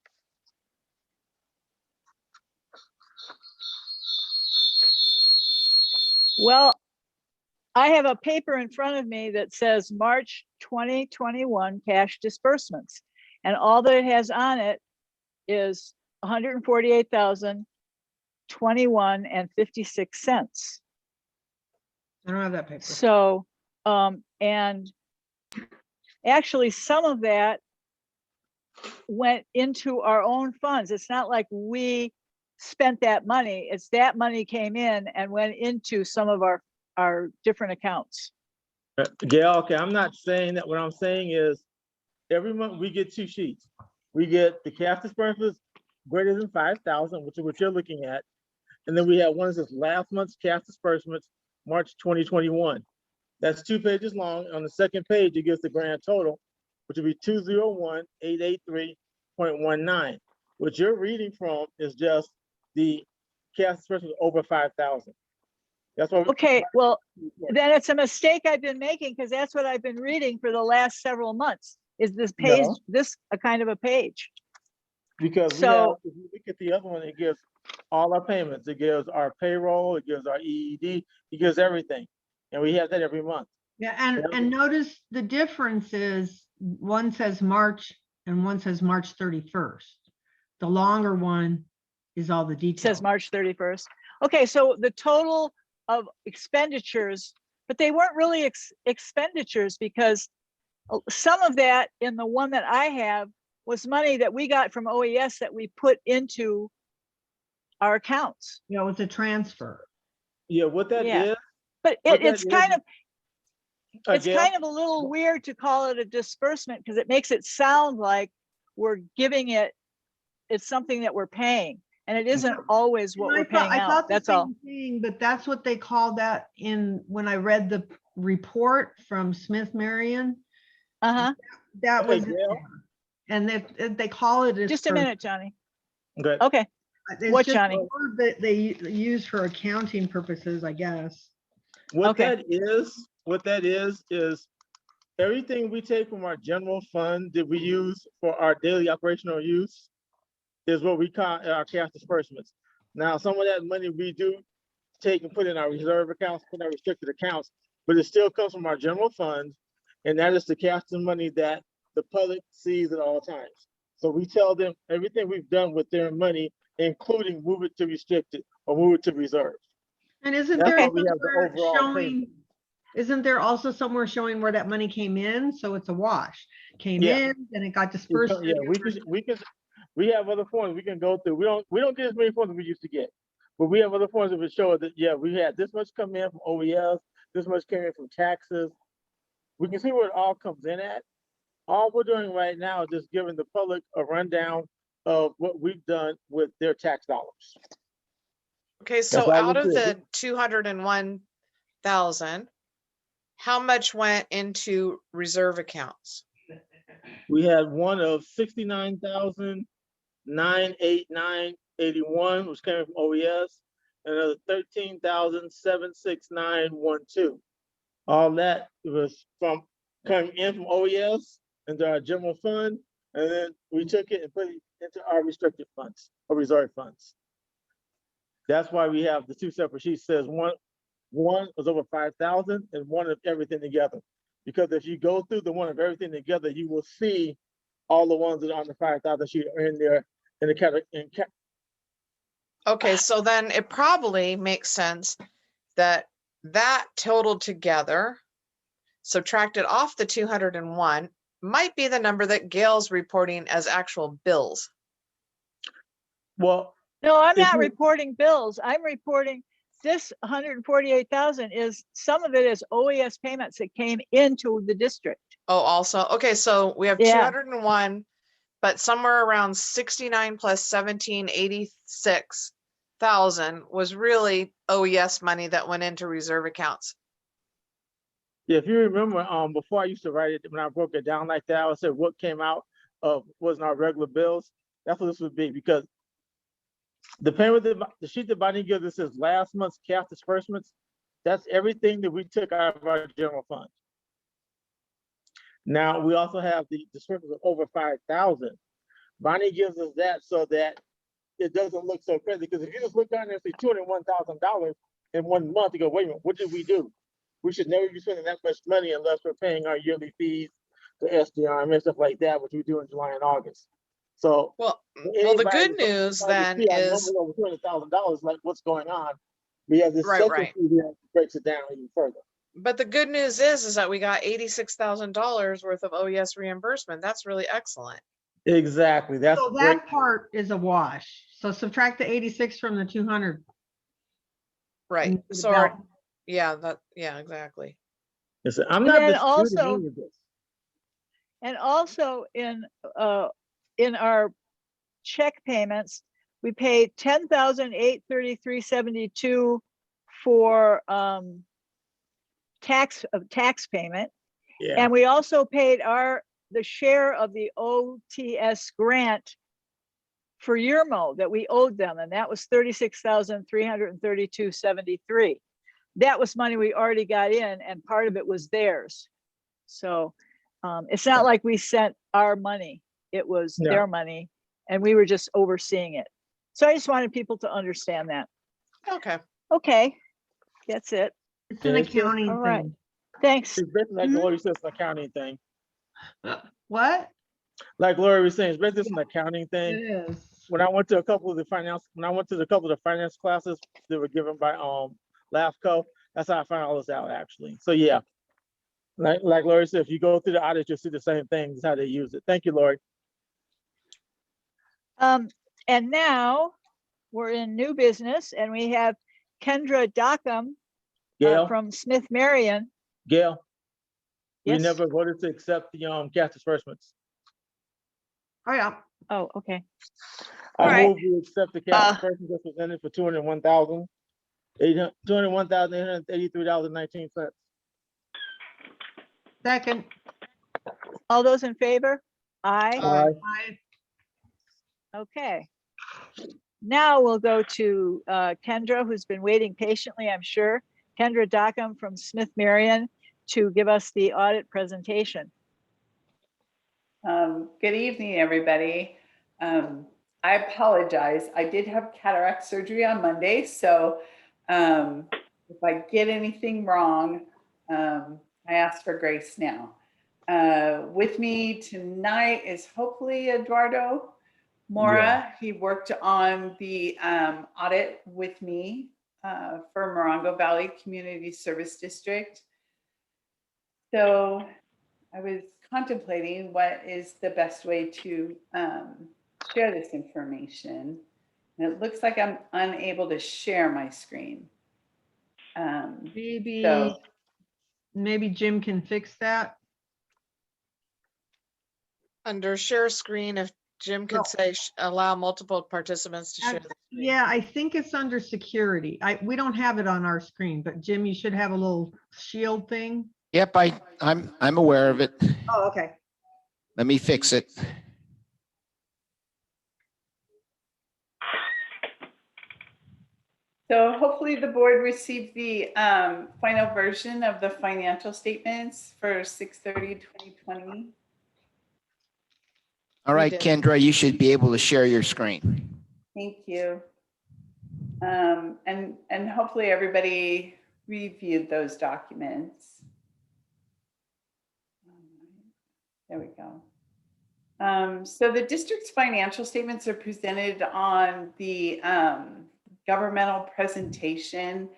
well, I have a paper in front of me that says March 2021 cash disbursements. And all that it has on it is 148,021.56. I don't have that paper. So, and actually some of that went into our own funds. It's not like we spent that money. It's that money came in and went into some of our different accounts. Gail, okay, I'm not saying that. What I'm saying is every month we get 2 sheets. We get the cash disbursements greater than 5,000, which is what you're looking at. And then we have one that says last month's cash disbursements, March 2021. That's 2 pages long. On the second page, it gives the grand total, which would be 201,883.19. What you're reading from is just the cash disbursements over 5,000. That's what. Okay, well, then it's a mistake I've been making because that's what I've been reading for the last several months. Is this page, No. this a kind of a page? Because we So- have, if you look at the other one, it gives all our payments. It gives our payroll, it gives our EED, it gives everything. And we have that every month. Yeah, and notice the difference is one says March and one says March 31st. The longer one is all the It details. says March 31st. Okay, so the total of expenditures, but they weren't really expenditures because some of that in the one that I have was money that we got from OES that we put into our accounts. You know, it's a transfer. Yeah, what that Yeah. is, But What that it's kind is- of, it's Gail, kind of a little weird to call it a disbursement because it makes it sound like we're giving it, it's something that we're paying. And it isn't always what we're paying I out. thought the That's all. same thing, but that's what they called that in, when I read the report from Smith Marion, Uh-huh. that was, Gail? and they call it. Just a minute, Johnny. Okay. Okay. It's What, just Johnny? a word that they use for accounting purposes, I guess. What Okay. that is everything we take from our general fund that we use for our daily operational use is what we call our cash disbursements. Now, some of that money we do take and put in our reserve accounts, put in our restricted accounts, but it still comes from our general fund. And that is the cash and money that the public sees at all times. So we tell them everything we've done with their money, including move it to restricted or move it to reserve. And isn't That's there why we have the somewhere overall showing, payment. isn't there also somewhere showing where that money came in? So it's a wash. Came Yeah. in, then it got dispersed. Yeah, we have other forms we can go through. We don't get as many forms as we used to get, but we have other forms that would show that, yeah, we had this much come in from OES, this much came in from taxes. We can see where it all comes in at. All we're doing right now is just giving the public a rundown of what we've done with their tax dollars. Okay, so all out we of do. the 201,000, how much went into reserve accounts? We had one of 69,989.81, which came from OES, and another 13,769.12. All that was from coming in from OES into our general fund, and then we took it and put it into our restricted funds or reserve funds. That's why we have the two separate sheets. Says one was over 5,000 and one of everything together. Because if you go through the one of everything together, you will see all the ones that are on the 5,000 sheet are in there in the category. Okay, so then it probably makes sense that totaled together, subtracted off the 201, might be the number that Gail's reporting as actual bills. Well, No, I'm If not you- reporting bills. I'm reporting this 148,000 is, some of it is OES payments that came into the district. Oh, also, okay, so we have Yeah. 201, but somewhere around 69 plus 1786,000 was really OES money that went into reserve accounts. yeah, if you remember, before I used to write it, when I broke it down like that, I said what came out of wasn't our regular bills. That's what this would be, because the payment, the sheet that Bonnie gives us says last month's cash disbursements. That's everything that we took out of our general fund. Now, we also have the disbursements of over 5,000. Bonnie gives us that so that it doesn't look so crazy, because if you just look down there and see $201,000 in 1 month, you go, wait a minute, what did we do? We should never be spending that much money unless we're paying our yearly fees to SDRM and stuff like that, which we do in July and August. So Well, the anybody good that's news trying to then see our is, numbers over $200,000, like what's going on? We have this Right, second right. sheet here that breaks it down even further. but the good news is that we got $86,000 worth of OES reimbursement. That's really excellent. Exactly. That's So great. that part is a wash. So subtract the 86 from the 200. Right, and so, yeah, exactly. Listen, I'm And not then disputing also- any of this. And also in our check payments, we paid 10,833.72 for tax payment. Yeah. And we also paid the share of the OTS grant for Yermo that we owed them, and that was 36,332.73. That was money we already got in, and part of it was theirs. So it's not like we sent our money, it was No. their money, and we were just overseeing it. So I just wanted people to understand that. Okay. Okay, that's it. It's an Yeah, it's just- accounting all right. thing. Thanks. It's basically like Mhm. Lori says, an accounting thing. What? Like Lori was saying, it's basically just an accounting It thing. is. When I went to a couple of the finance classes that were given by LAFCO, that's how I found all this out actually. So yeah, like Lori said, if you go through the audit, you'll see the same thing. That's how they use it. Thank you, Lori. And now we're in new business and we have Kendra Dockham Gail, from Smith Marion. Gail, we Yes. never voted to accept the cash disbursements. Oh, yeah. Oh, okay. I All right. move we accept the cash disbursements that's presented for $201,883.19. Second. All those in favor? Aye. Aye. I, Okay. Now we'll go to Kendra, who's been waiting patiently, I'm sure. Kendra Dockham from Smith Marion to give us the audit presentation. Good evening, everybody. I apologize. I did have cataract surgery on Monday, so if I get anything wrong, I ask for grace now. With me tonight is hopefully Eduardo Mora. Yeah. He worked on the audit with me for Morongo Valley Community Service District. So I was contemplating what is the best way to share this information. And it looks like I'm unable to share my screen. maybe, So maybe Jim can fix that. Under share screen, if Jim Well- could say allow multiple participants to share. the screen. Yeah, I think it's under security. We don't have it on our screen, but Jim, you should have a little shield thing. Yep, I'm aware of it. Oh, okay. Let me fix it. So hopefully the board received the final version of the financial statements for 6/30/2020. All right, did. Kendra, you should be able to share your screen. Thank you. And hopefully everybody reviewed those documents. There we go. So the district's financial statements are presented on the governmental presentation.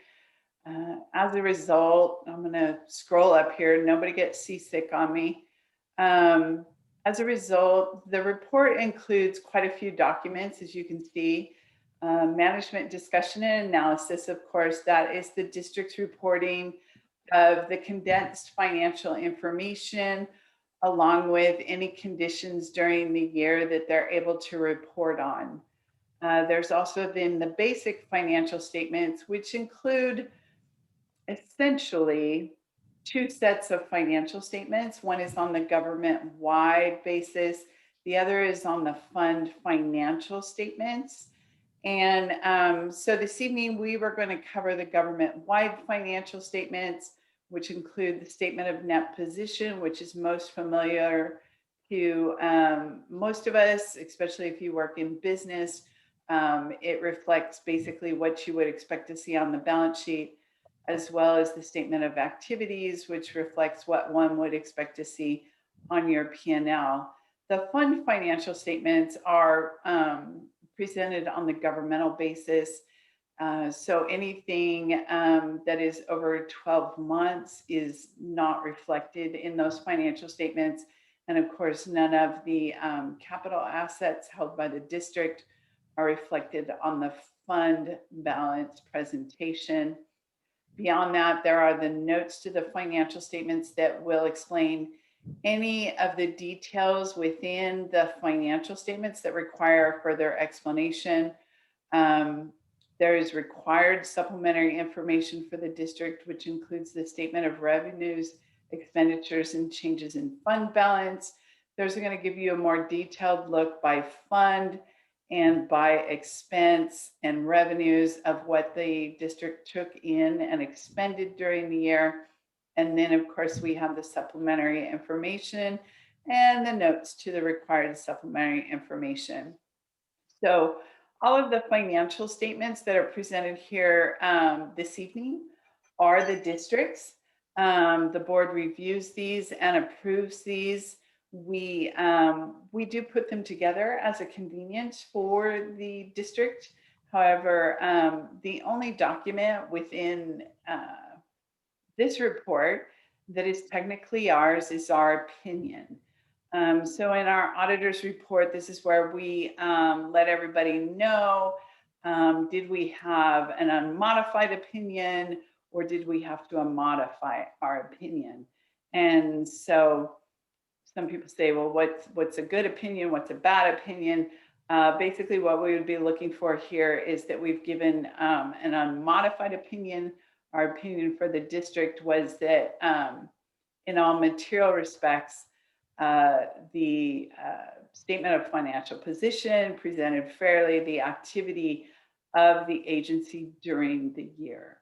As a result, I'm going to scroll up here. Nobody gets seasick on me. As a result, the report includes quite a few documents, as you can see. Management discussion and analysis, of course, that is the district's reporting of the condensed financial information, along with any conditions during the year that they're able to report on. There's also then the basic financial statements, which include essentially two sets of financial statements. One is on the government-wide basis. The other is on the fund financial statements. And so this evening, we were going to cover the government-wide financial statements, which include the statement of net position, which is most familiar to most of us, especially if you work in business. It reflects basically what you would expect to see on the balance sheet, as well as the statement of activities, which reflects what one would expect to see on your P&L. The fund financial statements are presented on the governmental basis. So anything that is over 12 months is not reflected in those financial statements. And of course, none of the capital assets held by the district are reflected on the fund balance presentation. Beyond that, there are the notes to the financial statements that will explain any of the details within the financial statements that require further explanation. There is required supplementary information for the district, which includes the statement of revenues, expenditures, and changes in fund balance. There's going to give you a more detailed look by fund and by expense and revenues of what the district took in and expended during the year. And then, of course, we have the supplementary information and the notes to the required supplementary information. So All of the financial statements that are presented here this evening are the districts. The board reviews these and approves these. We do put them together as a convenience for the district. However, the only document within this report that is technically ours is our opinion. So in our auditor's report, this is where we let everybody know, did we have an unmodified opinion or did we have to modify our opinion? And so some people say, well, what's a good opinion? What's a bad opinion? Basically what we would be looking for here is that we've given an unmodified opinion. Our opinion for the district was that in all material respects, the statement of financial position presented fairly the activity of the agency during the year.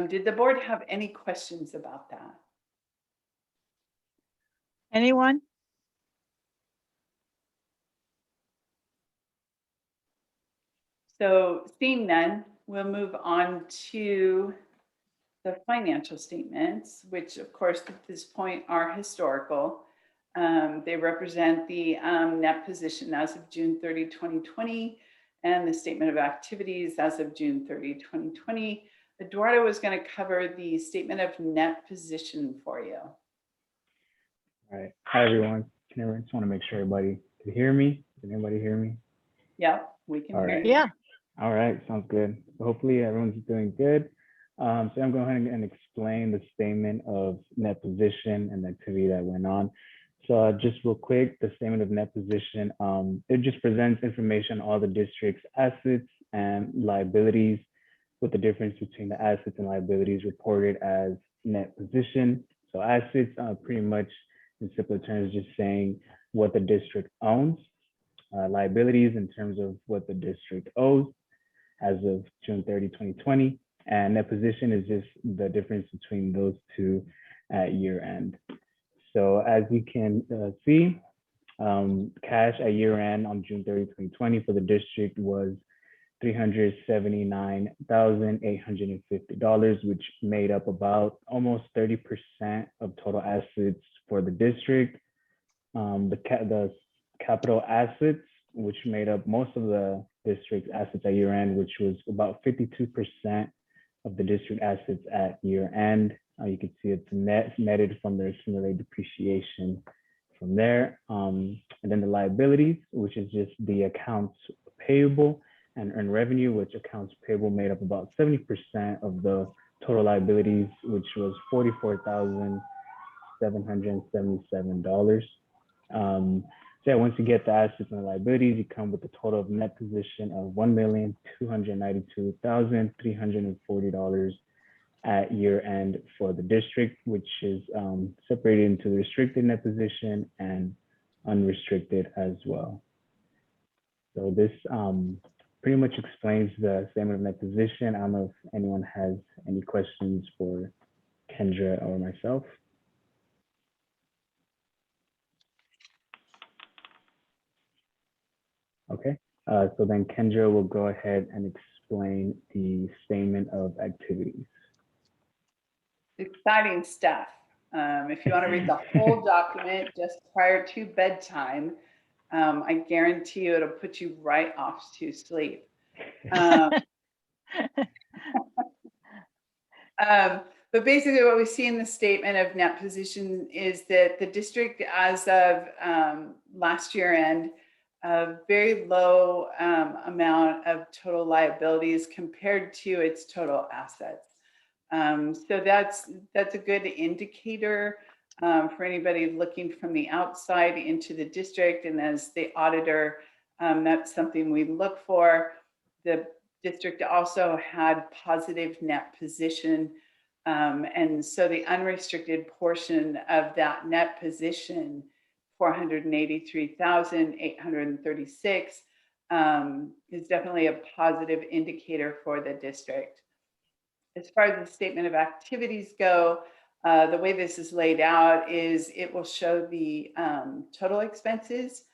Did the board have any questions about that? Anyone? So seeing none, we'll move on to the financial statements, which of course at this point are historical. They represent the net position as of June 30, 2020, and the statement of activities as of June 30, 2020. Eduardo was going to cover the statement of net position for you. All right. Hi, everyone. I just want to make sure everybody can hear me. Can anybody hear me? Yep, we can All hear right. you. Yeah. All right. Sounds good. So hopefully everyone's doing good. So I'm going to go ahead and explain the statement of net position and the activity that went on. So just real quick, the statement of net position, it just presents information on all the district's assets and liabilities, with the difference between the assets and liabilities reported as net position. So assets pretty much in simple terms, just saying what the district owns. Liabilities in terms of what the district owes as of June 30, 2020. And net position is just the difference between those two at year end. So as you can see, cash at year end on June 30, 2020 for the district was $379,850, which made up about almost 30% of total assets for the district. The capital assets, which made up most of the district's assets at year end, which was about 52% of the district assets at year end. You can see it's netted from the accumulated depreciation from there. And then the liabilities, which is just the accounts payable and earned revenue, which accounts payable made up about 70% of the total liabilities, which was $44,777. So yeah, once you get the assets and the liabilities, you come with a total of net position of $1,292,340 at year end for the district, which is separated into the restricted net position and unrestricted as well. So this pretty much explains the statement of net position. I don't know if anyone has any questions for Kendra or myself. Okay, so then Kendra will go ahead and explain the statement of activities. Exciting stuff. If you want to read the whole document just prior to bedtime, I guarantee you it'll put you right off to sleep. But basically what we see in the statement of net position is that the district, as of last year end, a very low amount of total liabilities compared to its total assets. So that's a good indicator for anybody looking from the outside into the district. And as the auditor, that's something we look for. The district also had positive net position. And so the unrestricted portion of that net position, $483,836, is definitely a positive indicator for the district. As far as the statement of activities go, the way this is laid out is it will show the total expenses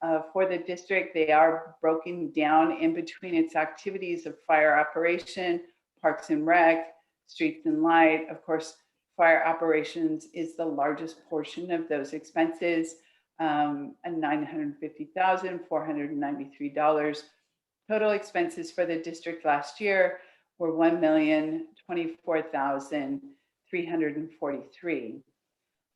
For the district, they are broken down in between its activities of fire operation, parks and rec, streets and light. Of course, fire operations is the largest portion of those expenses, and $950,493. Total expenses for the district last year were $1,024,343.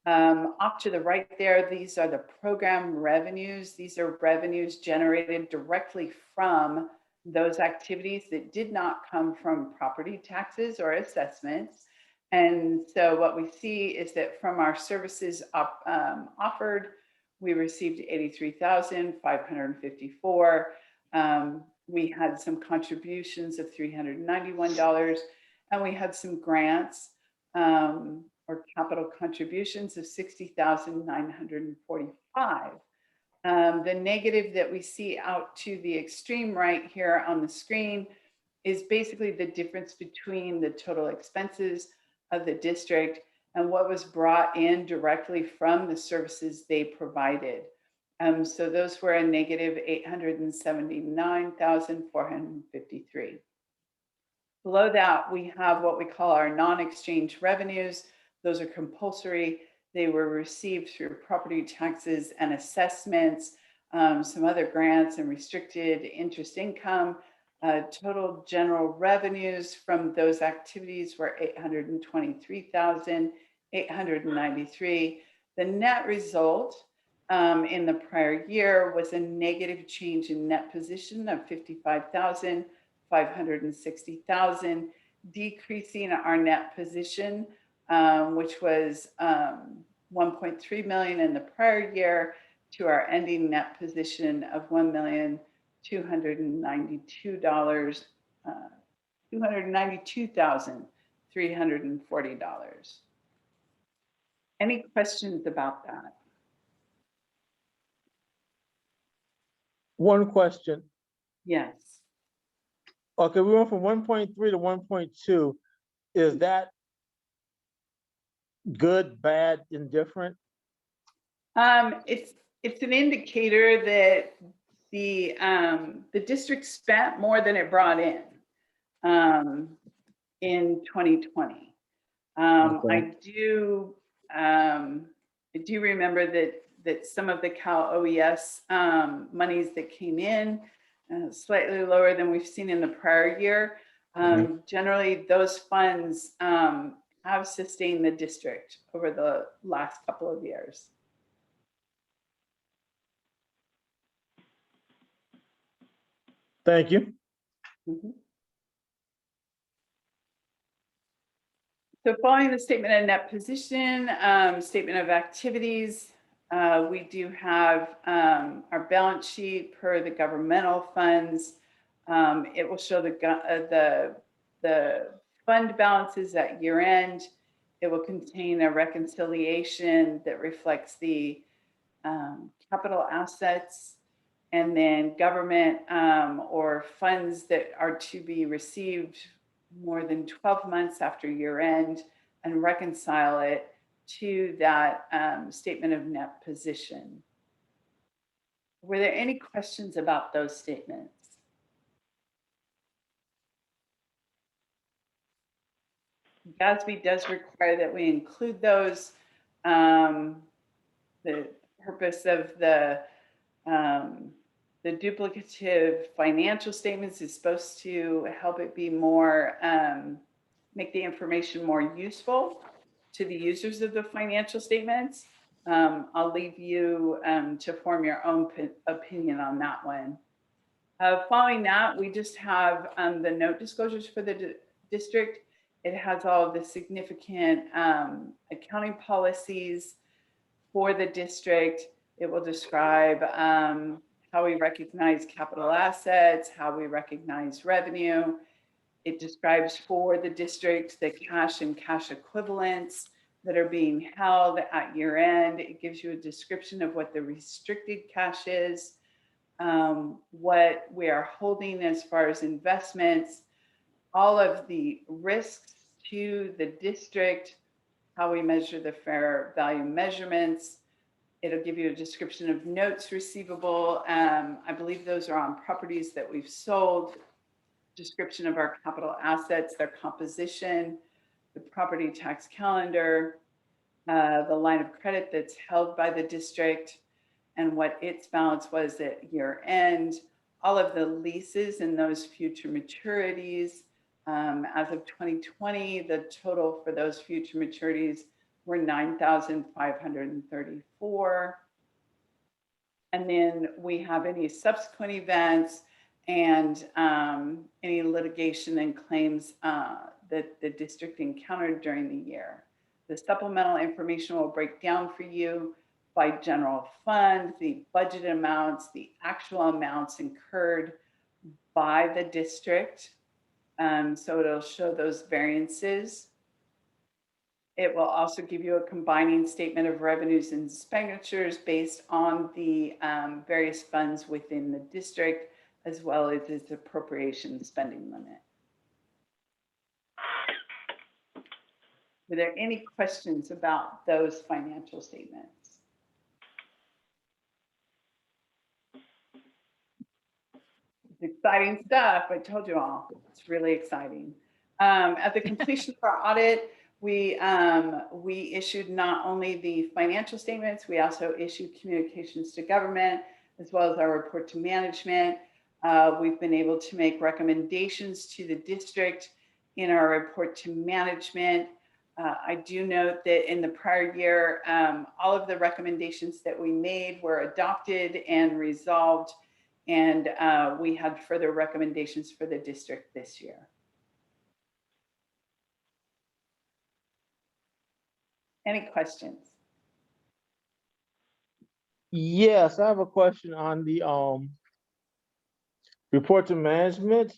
Off to the right there, these are the program revenues. These are revenues generated directly from those activities that did not come from property taxes or assessments. And so what we see is that from our services offered, we received $83,554. We had some contributions of $391, and we had some grants or capital contributions of $60,945. The negative that we see out to the extreme right here on the screen is basically the difference between the total expenses of the district and what was brought in directly from the services they provided. So those were a negative $879,453. Below that, we have what we call our non-exchange revenues. Those are compulsory. They were received through property taxes and assessments, some other grants and restricted interest income. Total general revenues from those activities were $823,893. The net result in the prior year was a negative change in net position of $55,560,000, decreasing our net position, which was $1.3 million in the prior year, to our ending net position of $292,340. Any questions about that? One question. Yes. Okay, we went from 1.3 to 1.2. Is that good, bad, indifferent? It's an indicator that the district spent more than it brought in 2020. Okay. I do remember that some of the Cal OES monies that came in slightly lower than we've seen in the prior year. Generally, those funds have sustained the district over the last couple of years. Thank you. Mhm. So following the statement of net position, statement of activities, we do have our balance sheet per the governmental funds. It will show the fund balances at year end. It will contain a reconciliation that reflects the capital assets, and then government or funds that are to be received more than 12 months after year end, and reconcile it to that statement of net position. Were there any questions about those statements? GASB does require that we include those. The purpose of the duplicative financial statements is supposed to help it be more, make the information more useful to the users of the financial statements. I'll leave you to form your own opinion on that one. Following that, we just have the note disclosures for the district. It has all of the significant accounting policies for the district. It will describe how we recognize capital assets, how we recognize revenue. It describes for the district the cash and cash equivalents that are being held at year end. It gives you a description of what the restricted cash is, what we are holding as far as investments, all of the risks to the district, how we measure the fair value measurements, It'll give you a description of notes receivable. I believe those are on properties that we've sold. Description of our capital assets, their composition, the property tax calendar, the line of credit that's held by the district, and what its balance was at year end, all of the leases and those future maturities. As of 2020, the total for those future maturities were 9,534. And then we have any subsequent events and any litigation and claims that the district encountered during the year. The supplemental information will break down for you by general fund, the budget amounts, the actual amounts incurred by the district. So it'll show those variances. It will also give you a combining statement of revenues and expenditures based on the various funds within the district, as well as its appropriation spending limit. Were there any questions about those financial statements? It's exciting stuff. I told you all, it's really exciting. At the completion of our audit, we issued not only the financial statements, we also issued communications to government, as well as our report to management. We've been able to make recommendations to the district in our report to management. I do note that in the prior year, all of the recommendations that we made were adopted and resolved, and we had further recommendations for the district this year. Any questions? Yes, I have a question on the report to management,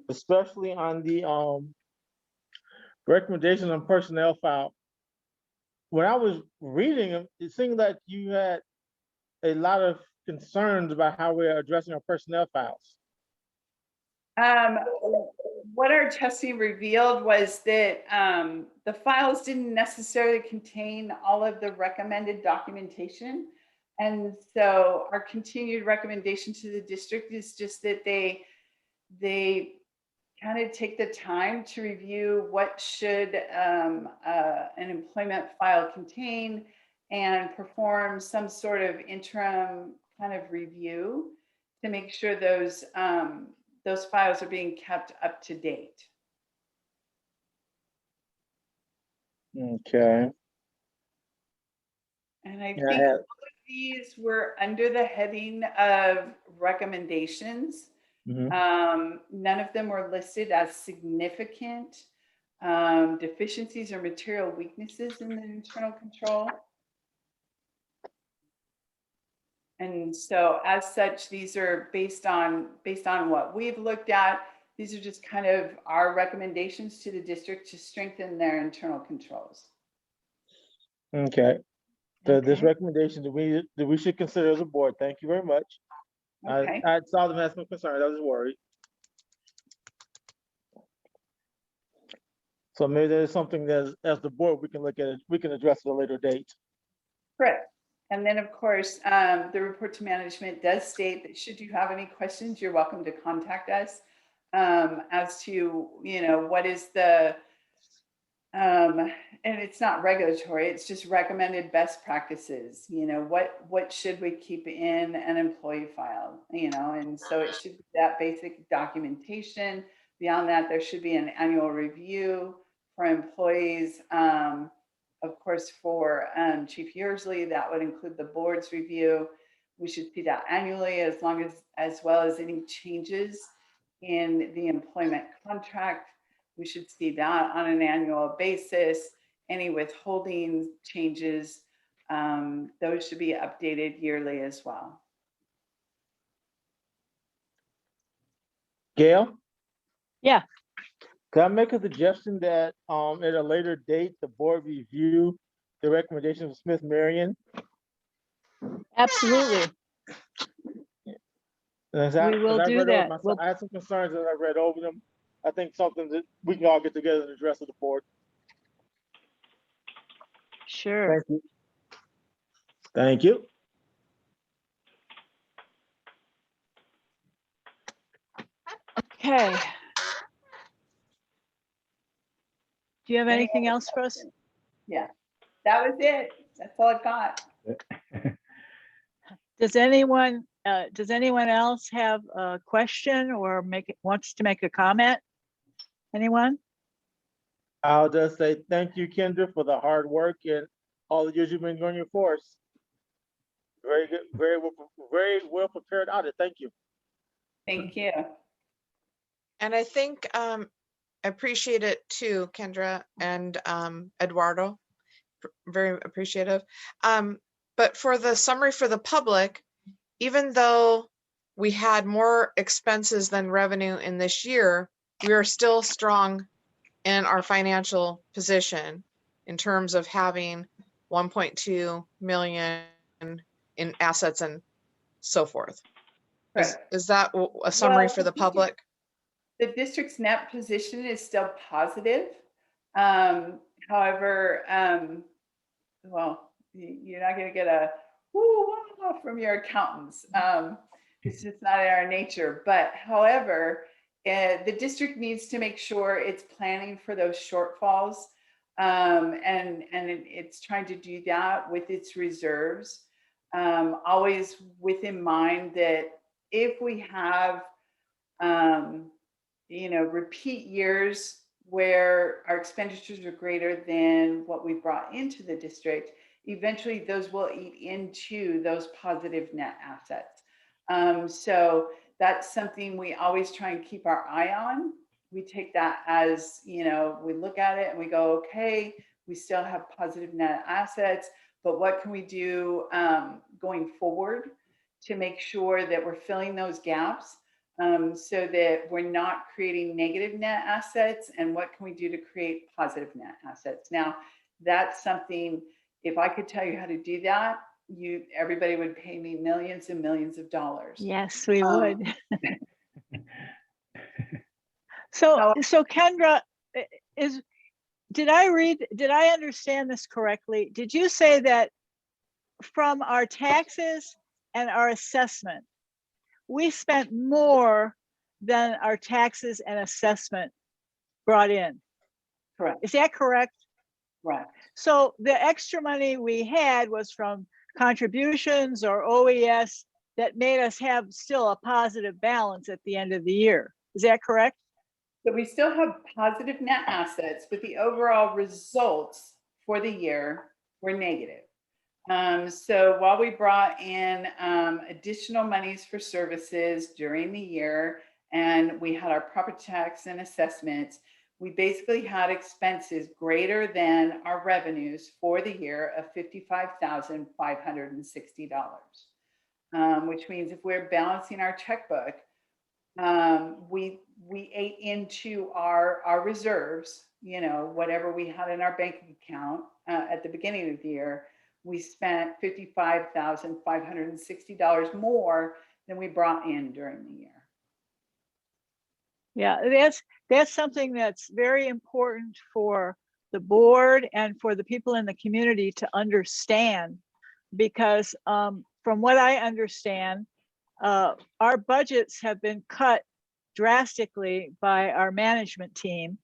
especially on the recommendations on personnel file. When I was reading them, it seemed like you had a lot of concerns about how we're addressing our personnel files. What our testing revealed was that the files didn't necessarily contain all of the recommended documentation. And so our continued recommendation to the district is just that they kind of take the time to review what should an employment file contain and perform some sort of interim kind of review to make sure those files are being kept up to date. Okay. And I think all of these were under the heading of recommendations. None of them were listed as significant deficiencies or material weaknesses in the internal control. And so as such, these are based on what we've looked at. These are just kind of our recommendations to the district to strengthen their internal controls. Okay. So this recommendation that we should consider as a board. Thank you very much. Okay. I saw them as some concerns. I was worried. So maybe there's something that as the board we can look at it, we can address at a later date. Correct. And then of course, the report to management does state that should you have any questions, you're welcome to contact us as to, what is the, and it's not regulatory, it's just recommended best practices. What should we keep in an employee file, and so it should be that basic documentation. Beyond that, there should be an annual review for employees. Of course, for Chief Yearsley, that would include the board's review. We should see that annually, as well as any changes in the employment contract. We should see that on an annual basis. Any withholding changes, those should be updated yearly as well. Gail? Yeah. Can I make a suggestion that at a later date, the board review the recommendations of Smith Marion? Absolutely. We will do that. I had some concerns as I read over them. I think something that we can all get together and address with the board. Sure. Thank you. Thank you. Okay. Do you have Any anything other else for us? questions? Yeah, that was it. That's all I've got. Does anyone else have a question or wants to make a comment? Anyone? I'll just say thank you, Kendra, for the hard work and all the years you've been doing your course. Very good, very well prepared audit. Thank you. Thank you. And I think I appreciate it too, Kendra and Eduardo. Very appreciative. But for the summary for the public, even though we had more expenses than revenue in this year, we are still strong in our financial position in terms of having 1.2 million in assets and so forth. Is that a summary for the public? The district's net position is still positive. However, well, you're not going to get a woo wah from your accountants. It's just not in our nature. But however, the district needs to make sure it's planning for those shortfalls, and it's trying to do that with its reserves, always with in mind that if we have repeat years where our expenditures are greater than what we brought into the district, eventually those will eat into those positive net assets. So that's something we always try and keep our eye on. We take that as, we look at it and we go, okay, we still have positive net assets, but what can we do going forward to make sure that we're filling those gaps? So that we're not creating negative net assets, and what can we do to create positive net assets? Now, that's something, if I could tell you how to do that, everybody would pay me millions and millions of dollars. Yes, we would. So Kendra, did I understand this correctly? Did you say that from our taxes and our assessment, we spent more than our taxes and assessment brought in? Correct. Is that correct? Right. So the extra money we had was from contributions or OES that made us have still a positive balance at the end of the year. Is that correct? So we still have positive net assets, but the overall results for the year were negative. So while we brought in additional monies for services during the year, and we had our property tax and assessments, we basically had expenses greater than our revenues for the year of $55,560, which means if we're balancing our checkbook, we ate into our reserves, whatever we had in our bank account at the beginning of the year. We spent $55,560 more than we brought in during the year. Yeah, that's something that's very important for the board and for the people in the community to understand, because from what I understand, our budgets have been cut drastically by our management team,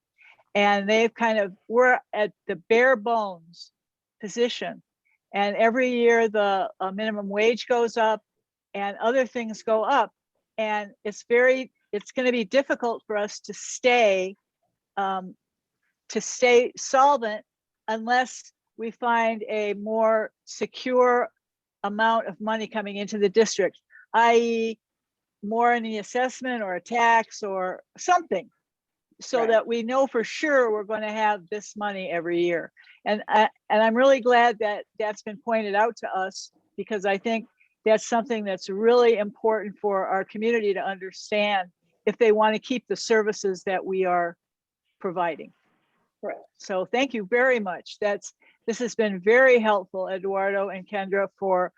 and we're at the bare bones position. And every year the minimum wage goes up and other things go up, and it's going to be difficult for us to stay solvent unless we find a more secure amount of money coming into the district, i.e. more in the assessment or a tax or something, so Right. that we know for sure we're going to have this money every year. And I'm really glad that that's been pointed out to us, because I think that's something that's really important for our community to understand if they want to keep the services that we are providing. Correct. So thank you very much. This has been very helpful, Eduardo and Kendra, for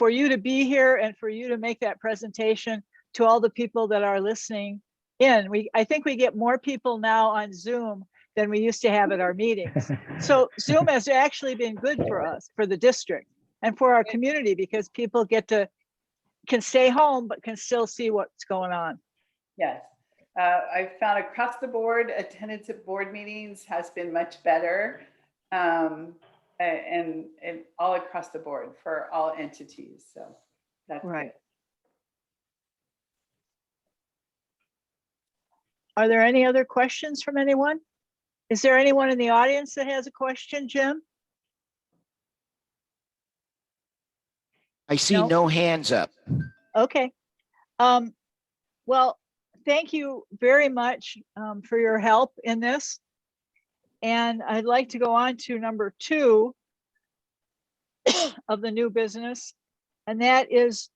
you to be here and for you to make that presentation to all the people that are listening in. I think we get more people now on Zoom than we used to have at our meetings. So Zoom has actually been good for us, for the district. and for our community, because people can stay home, but can still see what's going on. Yes. I found across the board, attendance at board meetings has been much better. And all across the board for all entities. So that's Right. good. Are there any other questions from anyone? Is there anyone in the audience that has a question, Jim? I see No. no hands up. Okay. Well, thank you very much for your help in this. And I'd like to go on to number 2 of the new business. And that is,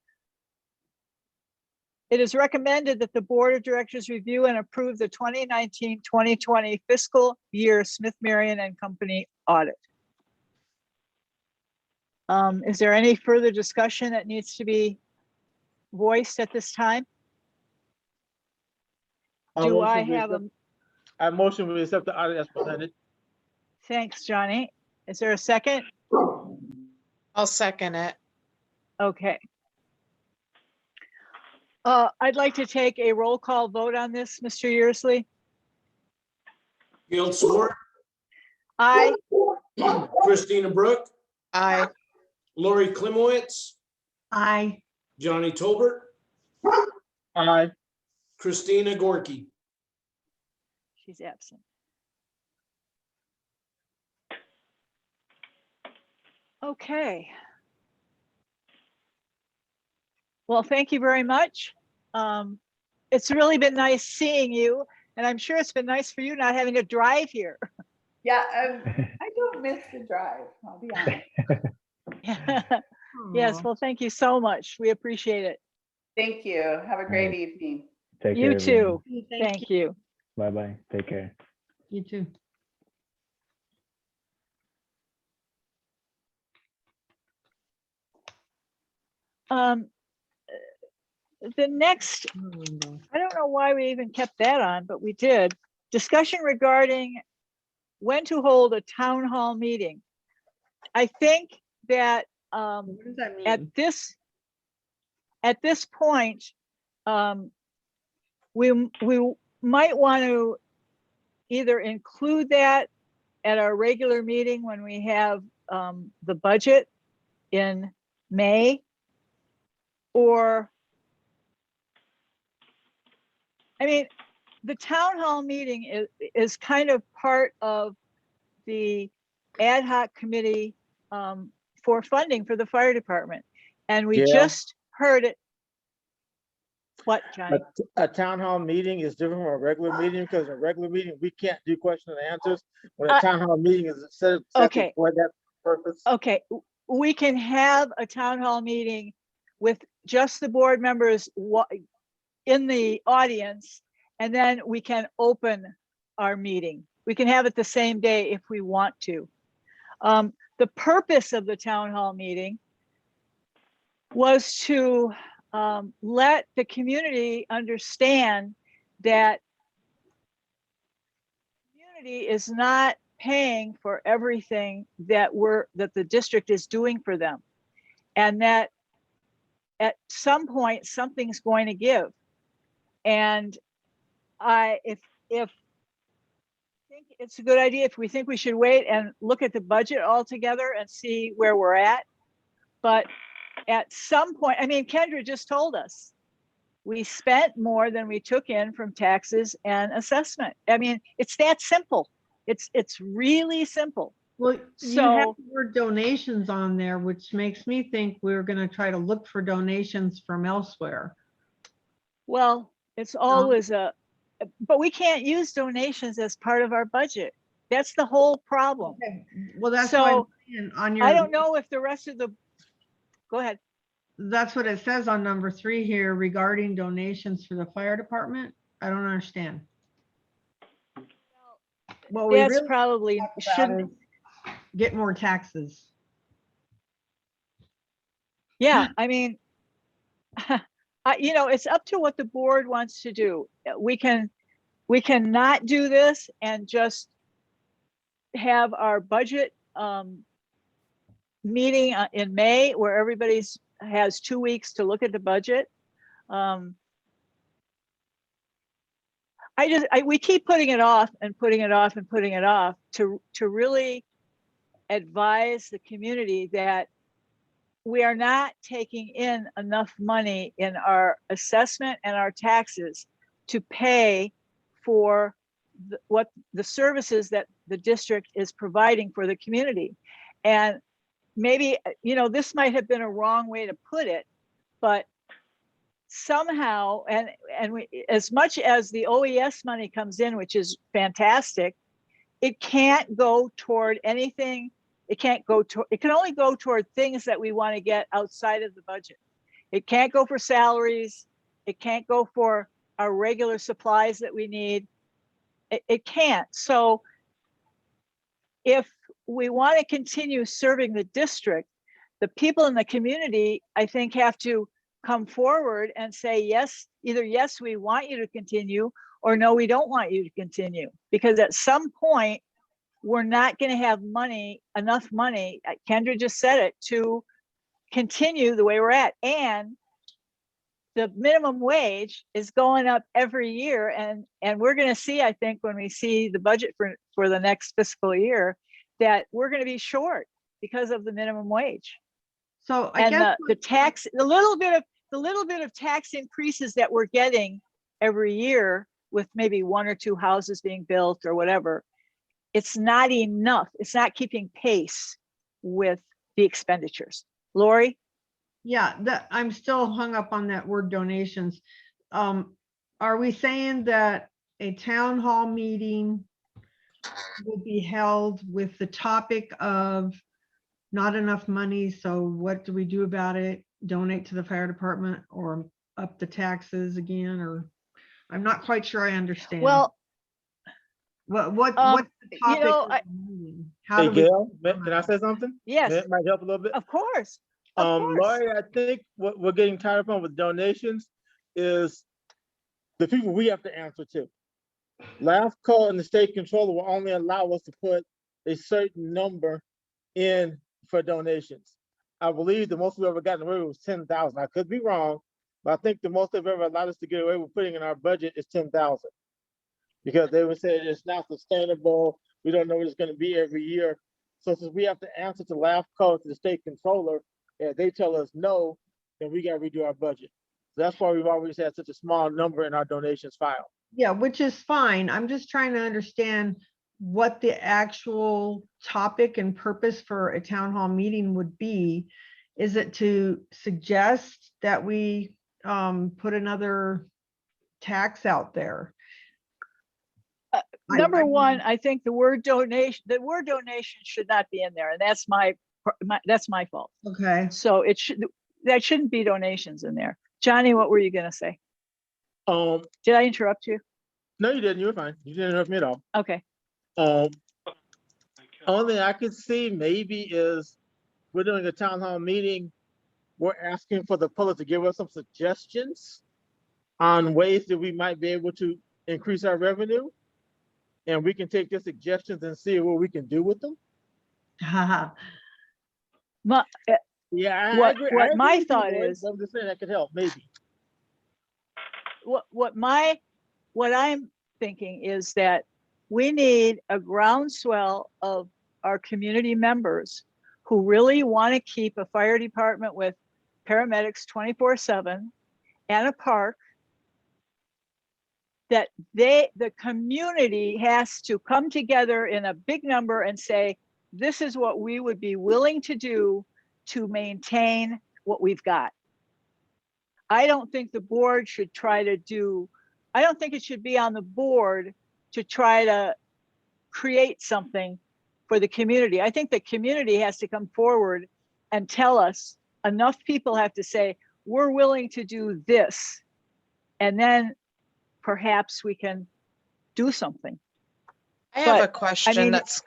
it is recommended that the Board of Directors review and approve the 2019-2020 fiscal year Smith, Marion and Company audit. Is there any further discussion that needs to be voiced at this time? Do I have a, I motion we accept the audit as presented. thanks, Johnny. Is there a second? I'll second it. Okay. I'd like to take a roll call vote on this, Mr. Yearsley. Gail Swart, Aye. Christina Brook, Aye. Lori Klimowitz, Aye. Johnny Tolbert, Aye. Christina Gorky. She's absent. Okay. Well, thank you very much. It's really been nice seeing you, and I'm sure it's been nice for you not having to drive here. Yeah, I don't miss the drive, I'll be honest. Yes, Aw. well, thank you so much. We appreciate it. Thank you. Have a great evening. Take You care, too. Thank Thank you. Bye-bye. Take care. You too. The next, I don't know why we even kept that on, but we did. Discussion regarding when to hold a town hall meeting. I think that What does that mean? at this point, we might want to either include that at our regular meeting when we have the budget in May, or, I mean, the town hall meeting is kind of part of the ad hoc committee for funding for the fire department. And we Gail? just heard it. What, Johnny? A town hall meeting is different from a regular meeting, because in a regular meeting, we can't do question and answers. When a town hall meeting is set Okay. for that purpose. Okay, we can have a town hall meeting with just the board members in the audience, and then we can open our meeting. We can have it the same day if we want to. The purpose of the town hall meeting was to let the community understand that the community is not paying for everything that the district is doing for them, and that at some point something's going to give. And if think it's a good idea, if we think we should wait and look at the budget altogether and see where we're at. But at some point, I mean, Kendra just told us we spent more than we took in from taxes and assessment. I mean, it's that simple. It's really simple. Well, you have So- the word donations on there, which makes me think we're gonna try to look for donations from elsewhere. Well, it's always but we can't use donations as part of our budget. That's the whole problem. Okay, well, that's why I'm So saying on your. I don't know if the rest of the, go ahead. That's what it says on number 3 here regarding donations for the fire department. I don't understand. What we That's really probably talk about shouldn't, is get more taxes. yeah, I mean, it's up to what the board wants to do. We can not do this and just have our budget meeting in May where everybody's has 2 weeks to look at the budget. We keep putting it off and putting it off and putting it off to really advise the community that we are not taking in enough money in our assessment and our taxes to pay for what the services that the district is providing for the community. And maybe, this might have been a wrong way to put it, but somehow, and we, as much as the OES money comes in, which is fantastic, it can't go toward anything. It can only go toward things that we want to get outside of the budget. It can't go for salaries. It can't go for our regular supplies that we need. It can't. So if we want to continue serving the district, the people in the community, I think, have to come forward and say, yes, either yes, we want you to continue, or no, we don't want you to continue. Because at some point, we're not going to have enough money, Kendra just said it, to continue the way we're at. And the minimum wage is going up every year. And we're going to see, I think, when we see the budget for the next fiscal year, that we're going to be short because of the minimum wage. So I And guess the little bit of tax increases that we're getting every year with maybe 1 or 2 houses being built or whatever, it's not enough. It's not keeping pace with the expenditures. Lori? yeah, I'm still hung up on that word donations. Are we saying that a town hall meeting will be held with the topic of not enough money, so what do we do about it? Donate to the fire department or up the taxes again? Or I'm not quite sure I understand. Well, what's the topic of the meeting? How Hey, do we? Gail, can I say something? yes, That might help a little bit. of course. Of course. Laurie, I think what we're getting tired of with donations is the people we have to answer to. LAFCO and the state controller will only allow us to put a certain number in for donations. I believe the most we've ever gotten away with was 10,000. I could be wrong, but I think the most they've ever allowed us to get away with putting in our budget is 10,000. Because they would say it's not sustainable. We don't know what it's going to be every year. So since we have to answer to LAFCO, to the state controller, and they tell us no, then we got to redo our budget. So that's why we've always had such a small number in our donations file. Yeah, which is fine. I'm just trying to understand what the actual topic and purpose for a town hall meeting would be. Is it to suggest that we put another tax out there? Number one, I think the word donation should not be in there, and that's my fault. Okay. So that shouldn't be donations in there. Johnny, what were you going to say? Did I interrupt you? No, you didn't. You were fine. You didn't interrupt me at all. Okay. Only I could see maybe is we're doing a town hall meeting. We're asking for the public to give us some suggestions on ways that we might be able to increase our revenue. And we can take their suggestions and see what we can do with them. Yeah, I agree. What my with you, thought Lloyd, is, but I'm just saying that could help, maybe. what I'm thinking is that we need a groundswell of our community members who really want to keep a fire department with paramedics 24/7 and a park, that the community has to come together in a big number and say, this is what we would be willing to do to maintain what we've got. I don't think the board should try to do, I don't think it should be on the board to try to create something for the community. I think the community has to come forward and tell us, enough people have to say, we're willing to do this. And then perhaps we can do something. I have a But, question that's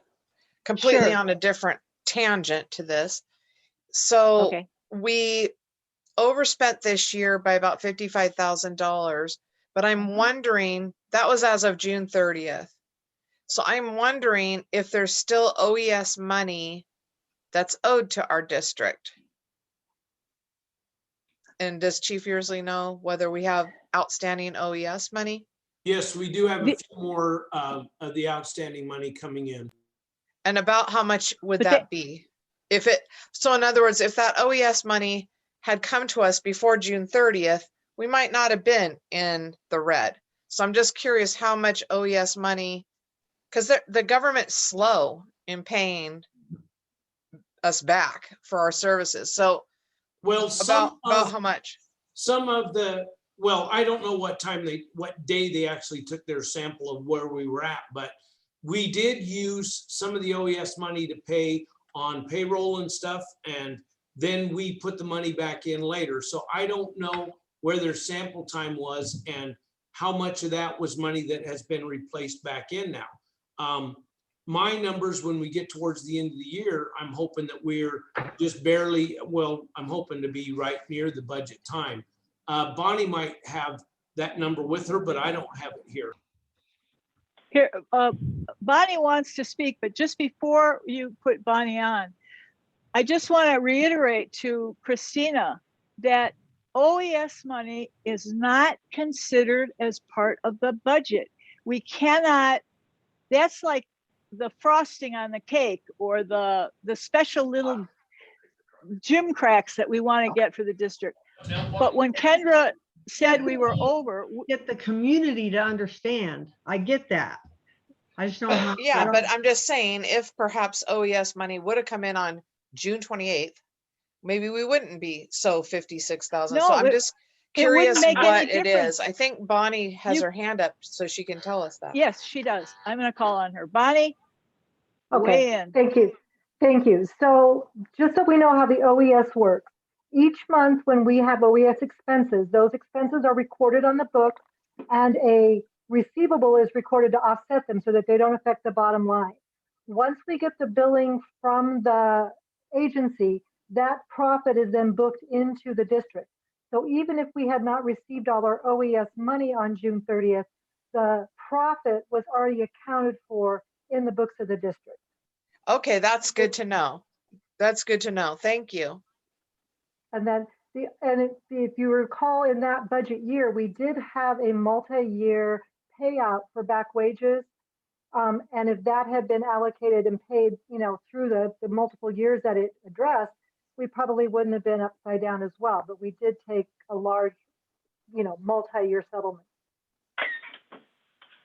completely sure. on a different tangent to this. So Okay. we overspent this year by about $55,000, but I'm wondering, that was as of June 30th. So I'm wondering if there's still OES money that's owed to our district. And does Chief Yearsley know whether we have outstanding OES money? Yes, we do have a The- few more of the outstanding money coming in. And about how much would But that be? If it, so in other words, if that OES money had come to us before June 30th, we might not have been in the red. So I'm just curious how much OES money, because the government's slow in paying us back for our services. So Well, about how much? some of the, well, I don't know what day they actually took their sample of where we were at, but we did use some of the OES money to pay on payroll and stuff, and then we put the money back in later. So I don't know where their sample time was and how much of that was money that has been replaced back in now. My numbers, when we get towards the end of the year, I'm hoping that we're just barely, well, I'm hoping to be right near the budget time. Bonnie might have that number with her, but I don't have it here. Here, Bonnie wants to speak, but just before you put Bonnie on, I just want to reiterate to Christina that OES money is not considered as part of the budget. We cannot, that's like the frosting on the cake or the special little gym cracks that we want to get for the district. But when Kendra said we were over, Get the community to understand. I get that. I just don't know how. Yeah, but I'm just saying, if perhaps OES money would have come in on June 28th, maybe we wouldn't be so 56,000. So No, I'm just it wouldn't curious make any what it difference. is. I think Bonnie has You- her hand up so she can tell us that. yes, she does. I'm going to call on her. Bonnie, Okay, weigh in. thank you. Thank you. So just so we know how the OES works, each month when we have OES expenses, those expenses are recorded on the book and a receivable is recorded to offset them so that they don't affect the bottom line. Once we get the billing from the agency, that profit is then booked into the district. So even if we had not received all our OES money on June 30th, the profit was already accounted for in the books of the district. Okay, that's good to know. That's good to know. Thank you. And then if you recall, in that budget year, we did have a multi-year payout for back wages. And if that had been allocated and paid, through the multiple years that it addressed, we probably wouldn't have been upside down as well. But we did take a large, multi-year settlement.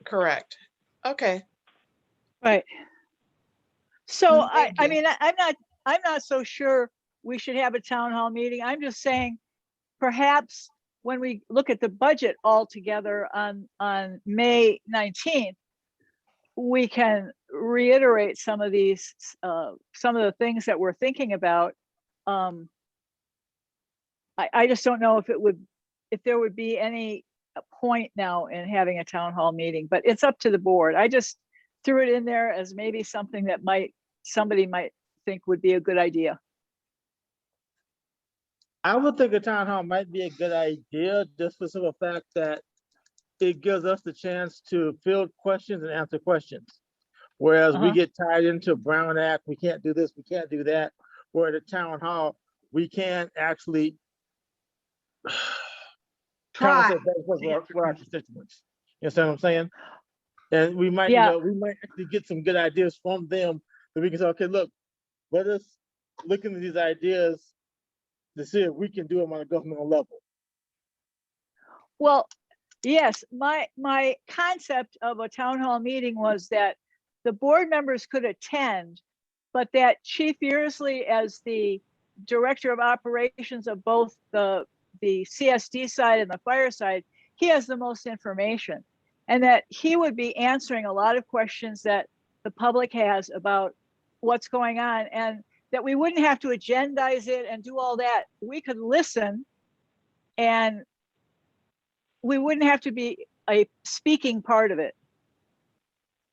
Correct. Okay. Right. So Thank I you. mean, I'm not so sure we should have a town hall meeting. I'm just saying, perhaps when we look at the budget all together on May 19th, we can reiterate some of these, some of the things that we're thinking about. I just don't know if there would be any point now in having a town hall meeting, but it's up to the board. I just threw it in there as maybe something that somebody might think would be a good idea. I would think a town hall might be a good idea, just for the simple fact that it gives us the chance to field questions and answer questions. Whereas we get tied into Brown Act, we can't do this, we can't do that. Where at a town hall, we can actually Try. for our constituents. You know what I'm saying? And we might, Yeah. we might actually get some good ideas from them that we can say, okay, look, let us look into these ideas to see if we can do them on a governmental level. Well, yes, my concept of a town hall meeting was that the board members could attend, but that Chief Yearsley, as the director of operations of both the CSD side and the fire side, he has the most information, and that he would be answering a lot of questions that the public has about what's going on, and that we wouldn't have to agendize it and do all that. We could listen, and we wouldn't have to be a speaking part of it.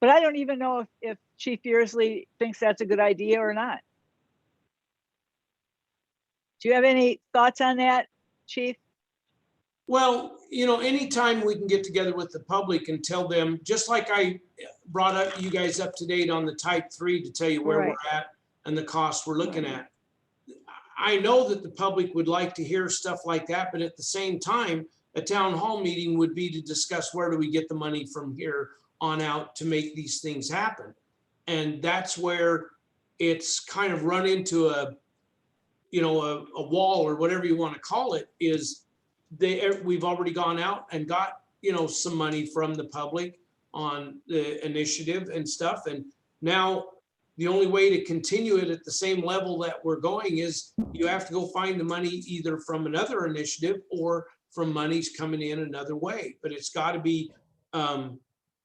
But I don't even know if Chief Yearsley thinks that's a good idea or not. Do you have any thoughts on that, Chief? Well, anytime we can get together with the public and tell them, just like I brought you guys up to date on the type 3 to tell you where Right. we're at. and the costs we're looking at. I know that the public would like to hear stuff like that, but at the same time, a town hall meeting would be to discuss where do we get the money from here on out to make these things happen. And that's where it's kind of run into a wall or whatever you want to call it, is we've already gone out and got, some money from the public on the initiative and stuff. And now the only way to continue it at the same level that we're going is you have to go find the money either from another initiative or from monies coming in another way. But it's got to be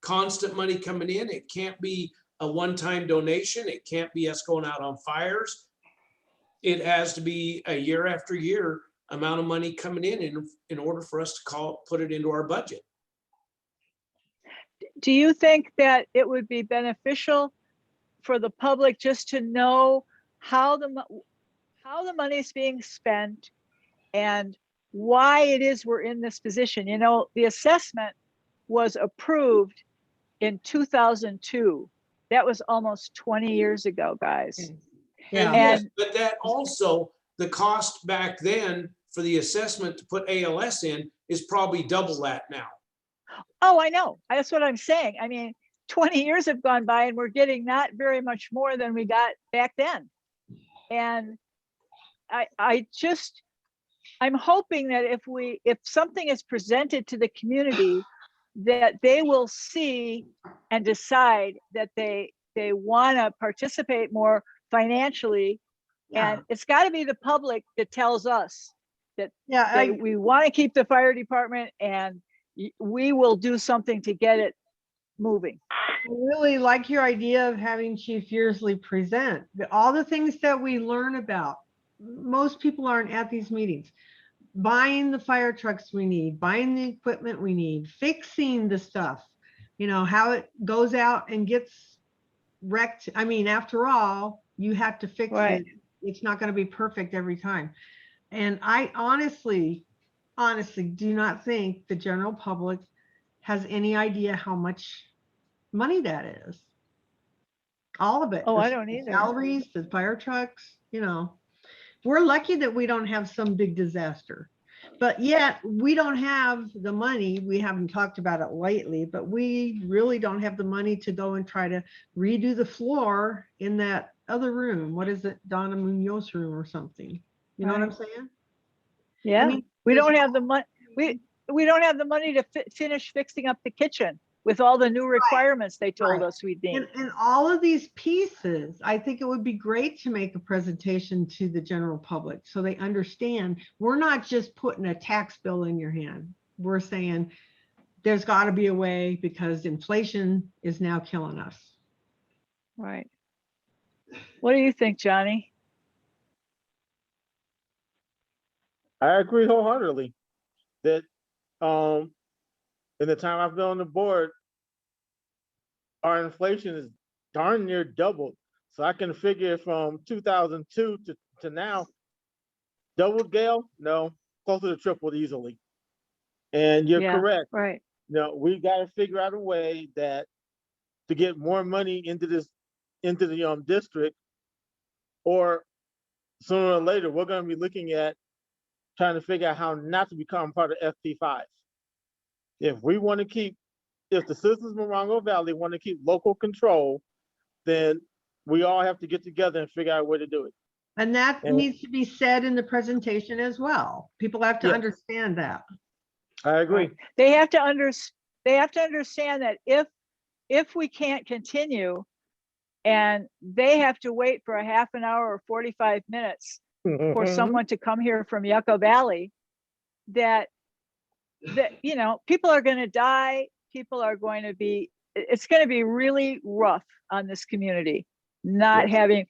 constant money coming in. It can't be a one-time donation. It can't be us going out on fires. It has to be a year after year amount of money coming in order for us to put it into our budget. Do you think that it would be beneficial for the public just to know how the money is being spent and why it is we're in this position? The assessment was approved in 2002. That was almost 20 years ago, guys. Yeah. And yes, but that also, the cost back then for the assessment to put ALS in is probably double that now. Oh, I know. That's what I'm saying. I mean, 20 years have gone by and we're getting not very much more than we got back then. And I'm hoping that if something is presented to the community, that they will see and decide that they want to participate more financially. Yeah. And it's got to be the public that tells us that Yeah, we want to keep the fire department and we will do something to get it moving. I really like your idea of having Chief Yearsley present all the things that we learn about. Most people aren't at these meetings. Buying the fire trucks we need, buying the equipment we need, fixing the stuff, how it goes out and gets wrecked. I mean, after all, you have to fix it. It's not going to be perfect every time. And I honestly do not think the general public has any idea how much money that is. All of it. Oh, The I don't either. Salaries, the fire trucks, we're lucky that we don't have some big disaster, but yet we don't have the money. We haven't talked about it lately, but we really don't have the money to go and try to redo the floor in that other room. What is it? Donna Munoz room or something. You know what I'm saying? Yeah. I mean, We don't have the money. We don't have the money to finish fixing up the kitchen with all the new requirements they told us we'd need. And all of these pieces, I think it would be great to make a presentation to the general public so they understand we're not just putting a tax bill in your hand. We're saying there's got to be a way because inflation is now killing us. Right. What do you think, Johnny? I agree wholeheartedly that in the time I've been on the board, our inflation is darn near doubled. So I can figure from 2002 to now, doubled, Gail? No, closer to tripled easily. And you're correct. Right. We got to figure out a way that to get more money into the district, or sooner or later, we're going to be looking at trying to figure out how not to become part of FP5. If the citizens of Morongo Valley want to keep local control, then we all have to get together and figure out a way to do it. And that needs to be said in the presentation as well. People have to understand that. I agree. Right. They have to understand that if we can't continue and they have to wait for a half an hour or 45 minutes for someone to come here from Yucca Valley, that people are going to die. People are going to it's going to be really rough on this community, not having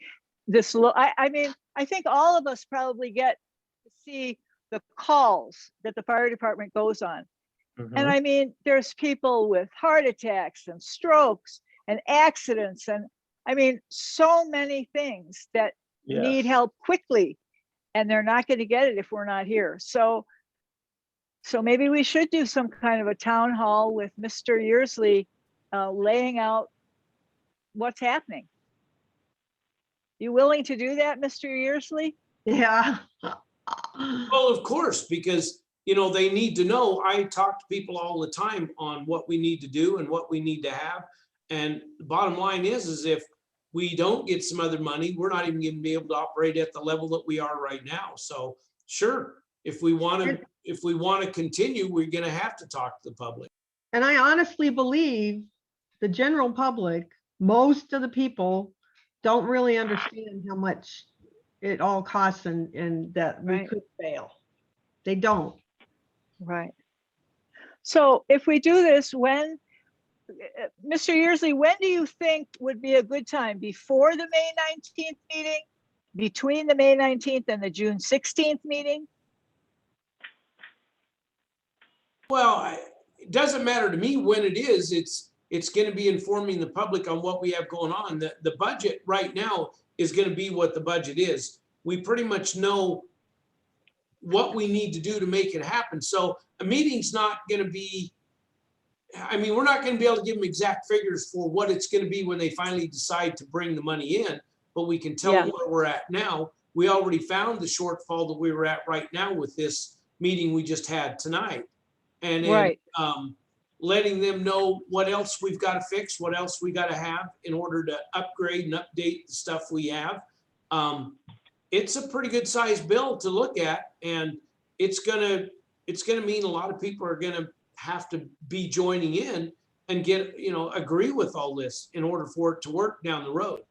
this. I mean, I think all of us probably get to see the calls that the fire department goes on. And I mean, there's people with heart attacks and strokes and accidents. And I mean, so many things that need help quickly, and they're not going to get it if we're not here. So maybe we should do some kind of a town hall with Mr. Yearsley laying out what's happening. You willing to do that, Mr. Yearsley? Yeah. Well, of course, because, you know, they need to know. I talk to people all the time on what we need to do and what we need to have. And the bottom line is if we don't get some other money, we're not even going to be able to operate at the level that we are right now. So sure, if we want to continue, we're going to have to talk to the public. And I honestly believe the general public, most of the people don't really understand how much it all costs and that we Right. could fail. They don't. Right. So if we do this, when, Mr. Yearsley, when do you think would be a good time? Before the May 19th meeting? Between the May 19th and the June 16th meeting? Well, it doesn't matter to me when it is. It's going to be informing the public on what we have going on. The budget right now is going to be what the budget is. We pretty much know what we need to do to make it happen. So a meeting's not going to be, I mean, we're not going to be able to give them exact figures for what it's going to be when they finally decide to bring the money in, but we can tell them where we're at now. We already found the shortfall that we were at right now with this meeting we just had tonight. And then Right. letting them know what else we've got to fix, what else we got to have in order to upgrade and update the stuff we have. It's a pretty good sized bill to look at, and it's gonna mean a lot of people are gonna have to be joining in and get, you know, agree with all this in order for it to work down the road.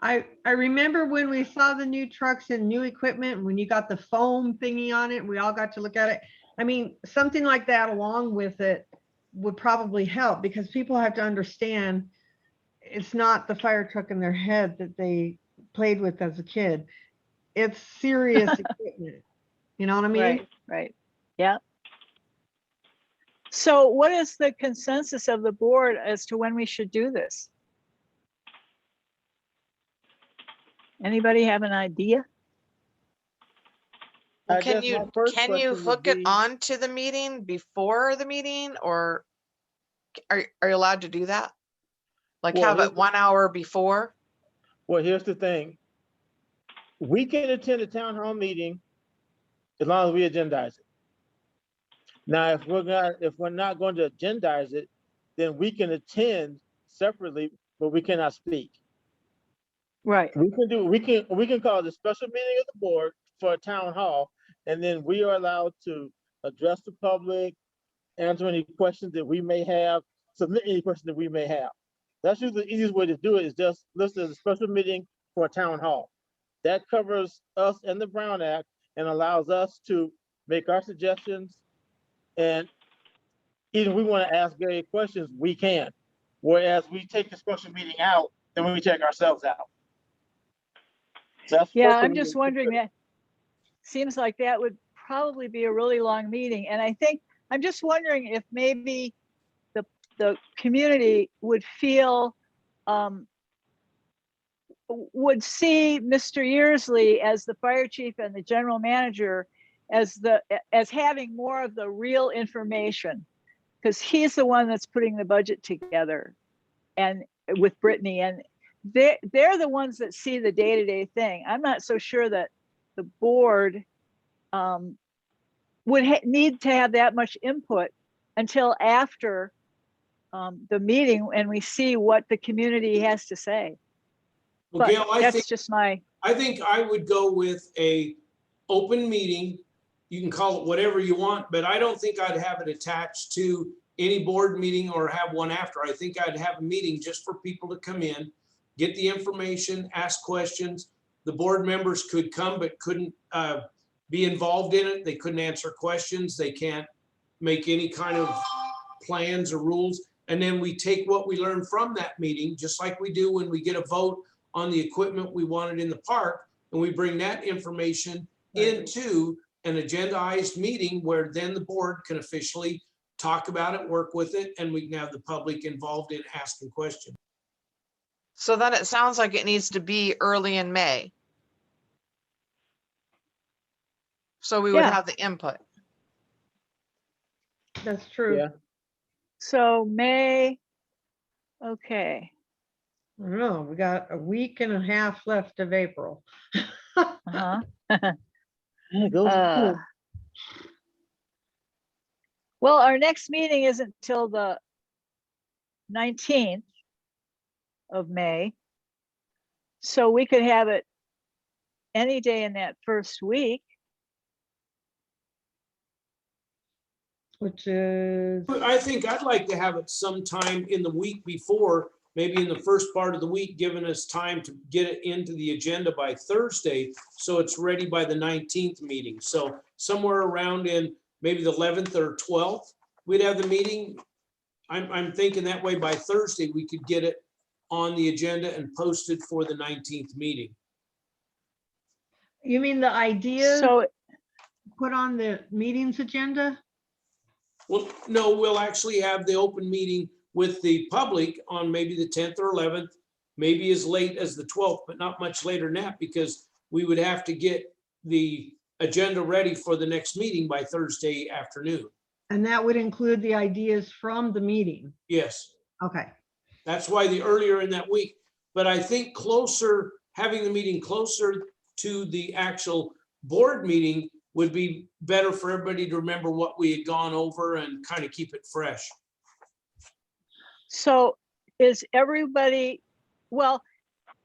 I remember when we saw the new trucks and new equipment, when you got the foam thingy on it, we all got to look at it. I mean, something like that along with it would probably help, because people have to understand it's not the fire truck in their head that they played with as a kid. It's serious equipment. You know what I mean? Right, right. Yeah. So what is the consensus of the board as to when we should do this? Anybody have an idea? Well, I can guess my you first can you question would hook it be- on to the meeting before the meeting, or are you allowed to do that? Like Well, have here's it 1 hour before? Well, here's the thing. We can attend a town hall meeting as long as we agendize it. Now, if we're not going to agendize it, then we can attend separately, but we cannot speak. Right. We can call the special meeting of the board for a town hall, and then we are allowed to address the public, answer any questions that we may have, submit any questions that we may have. That's usually the easiest way to do it, is just list as a special meeting for a town hall. That covers us and the Brown Act and allows us to make our suggestions. And even if we want to ask Gary questions, we can. Whereas we take the special meeting out, then we take ourselves out. So that's Yeah, first thing I'm we just need to wondering, consider. that seems like that would probably be a really long meeting. And I think, I'm just wondering if maybe the community would feel, would see Mr. Yearsley as the fire chief and the general manager as having more of the real information, because he's the one that's putting the budget together and with Brittany, and they're the ones that see the day-to-day thing. I'm not so sure that the board would need to have that much input until after the meeting, and we see what the community has to say. Well, But Gail, that's just my, I think I would go with a open meeting. You can call it whatever you want, but I don't think I'd have it attached to any board meeting or have one after. I think I'd have a meeting just for people to come in, get the information, ask questions. The board members could come but couldn't be involved in it. They couldn't answer questions. They can't make any kind of plans or rules. And then we take what we learn from that meeting, just like we do when we get a vote on the equipment we wanted in the park, and we bring that information into an agendized meeting where then the board can officially talk about it, work with it, and we can have the public involved in asking questions. So then it sounds like it needs to be early in May. So we would Yeah. have the input. That's true. Yeah. so May, okay. I don't know, we got a week and a half left of April. Uh-huh. Yeah, go. Uh, Well, our next meeting isn't till the 19th of May. So we could have it any day in that first week. Which is, I think I'd like to have it sometime in the week before, maybe in the first part of the week, giving us time to get it into the agenda by Thursday, so it's ready by the 19th meeting. So somewhere around in maybe the 11th or 12th, we'd have the meeting. I'm thinking that way by Thursday, we could get it on the agenda and posted for the 19th meeting. you mean the idea So, put on the meetings agenda? Well, no, we'll actually have the open meeting with the public on maybe the 10th or 11th, maybe as late as the 12th, but not much later than that, because we would have to get the agenda ready for the next meeting by Thursday afternoon. And that would include the ideas from the meeting. Yes, Okay. that's why the earlier in that week. But I think closer, having the meeting closer to the actual board meeting would be better for everybody to remember what we had gone over and kind of keep it fresh. so is everybody, well,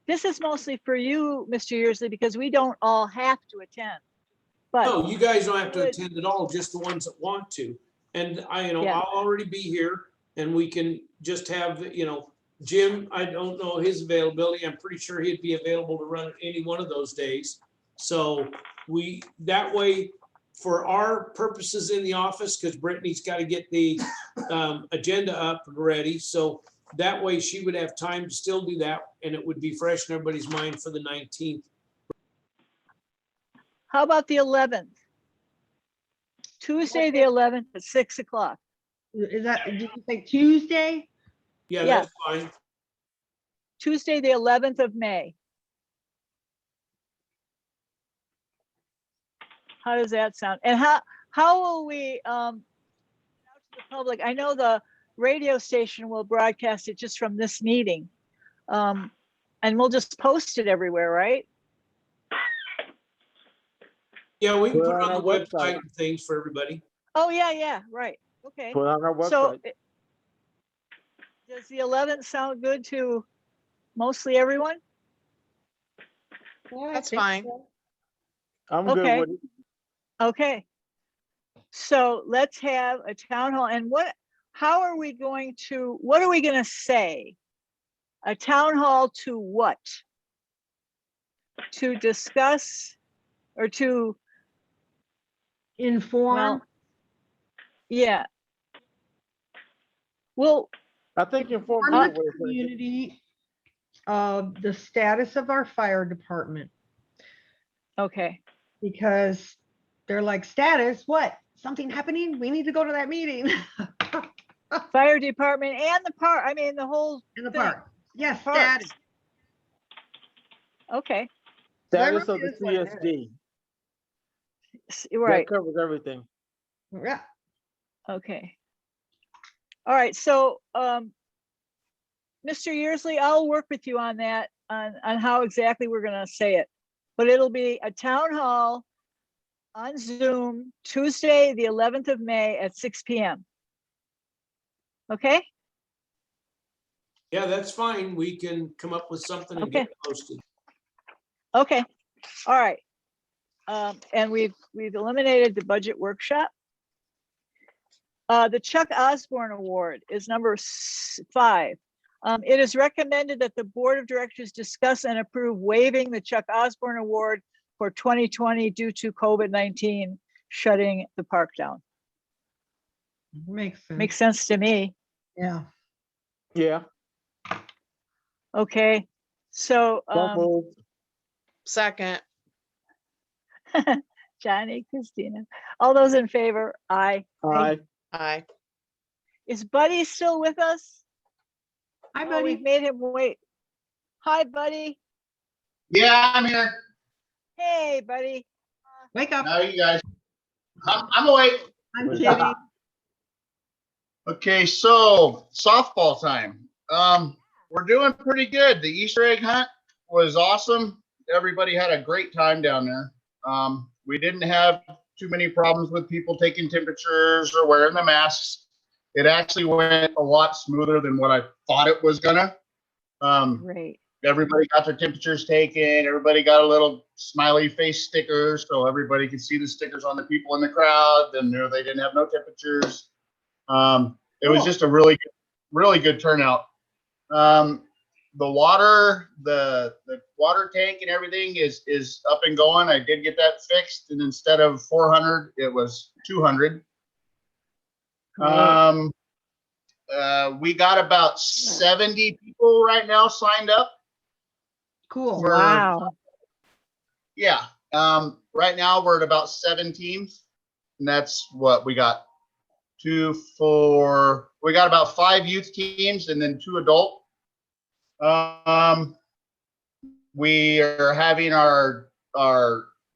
this is mostly for you, Mr. Yearsley, because we don't all have to attend. But No, you guys don't have to Good. attend at all, just the ones that want to. And Yeah. I'll already be here and we can just have, Jim, I don't know his availability. I'm pretty sure he'd be available to run any one of those days. So that way, for our purposes in the office, because Brittany's got to get the agenda up and ready. So that way she would have time to still do that and it would be fresh in everybody's mind for the 19th. how about the 11th? Tuesday, the 11th at 6 o'clock. Is that, did you say Tuesday? Yeah, Yeah. that's fine. Tuesday, the 11th of May. How does that sound? And how will we, out to the public? I know the radio station will broadcast it just from this meeting. And we'll just post it everywhere, right? Yeah, we can Put put it it on on our the website website. and things for everybody. Oh, yeah, right. Okay. Put it on our So website. does the 11th sound good to mostly everyone? Yeah, I That's think fine. so. I'm Okay. good with it. Okay. So let's have a town hall, and what are we going to say? A town hall to what? To discuss or to, Inform. well, yeah. Well, I think inform Inform is the the way to put it. community of the status of our fire department, okay. because they're like, status, what? Something happening? We need to go to that meeting. Fire department and the whole In the thing. park. Yes, Parks. status. Okay, Status That of the is what it is. CSD. right. That covers everything. Yeah. Okay. All right, so Mr. Yearsley, I'll work with you on that, on how exactly we're gonna say it. But it'll be a town hall on Zoom, Tuesday, the 11th of May at 6 p.m. Okay? Yeah, that's fine. We can come up with something and get it posted. Okay, all right. And we've eliminated the budget workshop. The Chuck Osborne Award is number 5. It is recommended that the Board of Directors discuss and approve waiving the Chuck Osborne Award for 2020 due to COVID-19 shutting the park down. Makes sense. Makes sense to me. Yeah. Yeah. Okay, so Don't move. Second, Johnny, Christina, all those in favor? Aye. Aye. aye. Is Buddy still with us? Hi, Oh, we've buddy. made him wait. Hi, Buddy. Yeah, I'm here. Hey, Buddy. Wake up. How are you guys? I'm awake. I'm Wake kidding. up. Okay, so softball time. we're doing pretty good. The Easter egg hunt was awesome. Everybody had a great time down there. We didn't have too many problems with people taking temperatures or wearing the masks. It actually went a lot smoother than what I thought it was gonna. Great. Everybody got their temperatures taken. Everybody got a little smiley face sticker, so everybody could see the stickers on the people in the crowd. Then they didn't have no temperatures. It was just a really good turnout. The water tank and everything is up and going. I did get that fixed, and instead of 400, it was 200. We got about 70 people right now signed up. Cool. Wow. Yeah. Right now we're at about 7 teams, and that's what we got. We got about 5 youth teams and then 2 adult. We are having the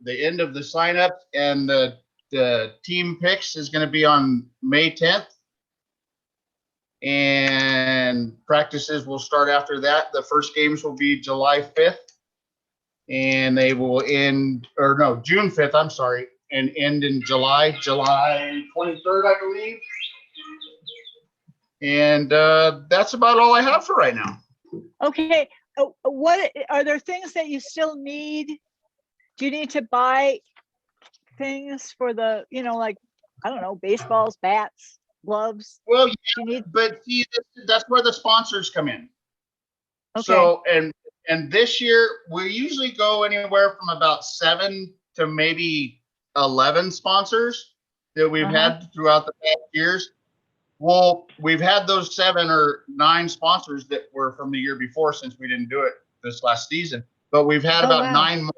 end of the signups, and the team picks is going to be on May 10th. And practices will start after that. The first games will be July 5th. And they will end, or no, June 5th, I'm sorry, and end in July 23rd, I believe. And that's about all I have for right now. Okay. What are there things that you still need? Do you need to buy things for the, like, I don't know, baseballs, bats, gloves? Well, Do you need? but see, that's where the sponsors come in. Okay. So, and this year we usually go anywhere from about 7 to maybe 11 sponsors that we've had throughout the past years. Well, we've had those 7 or 9 sponsors that were from the year before, since we didn't do it this last season. But we've had about 9 more.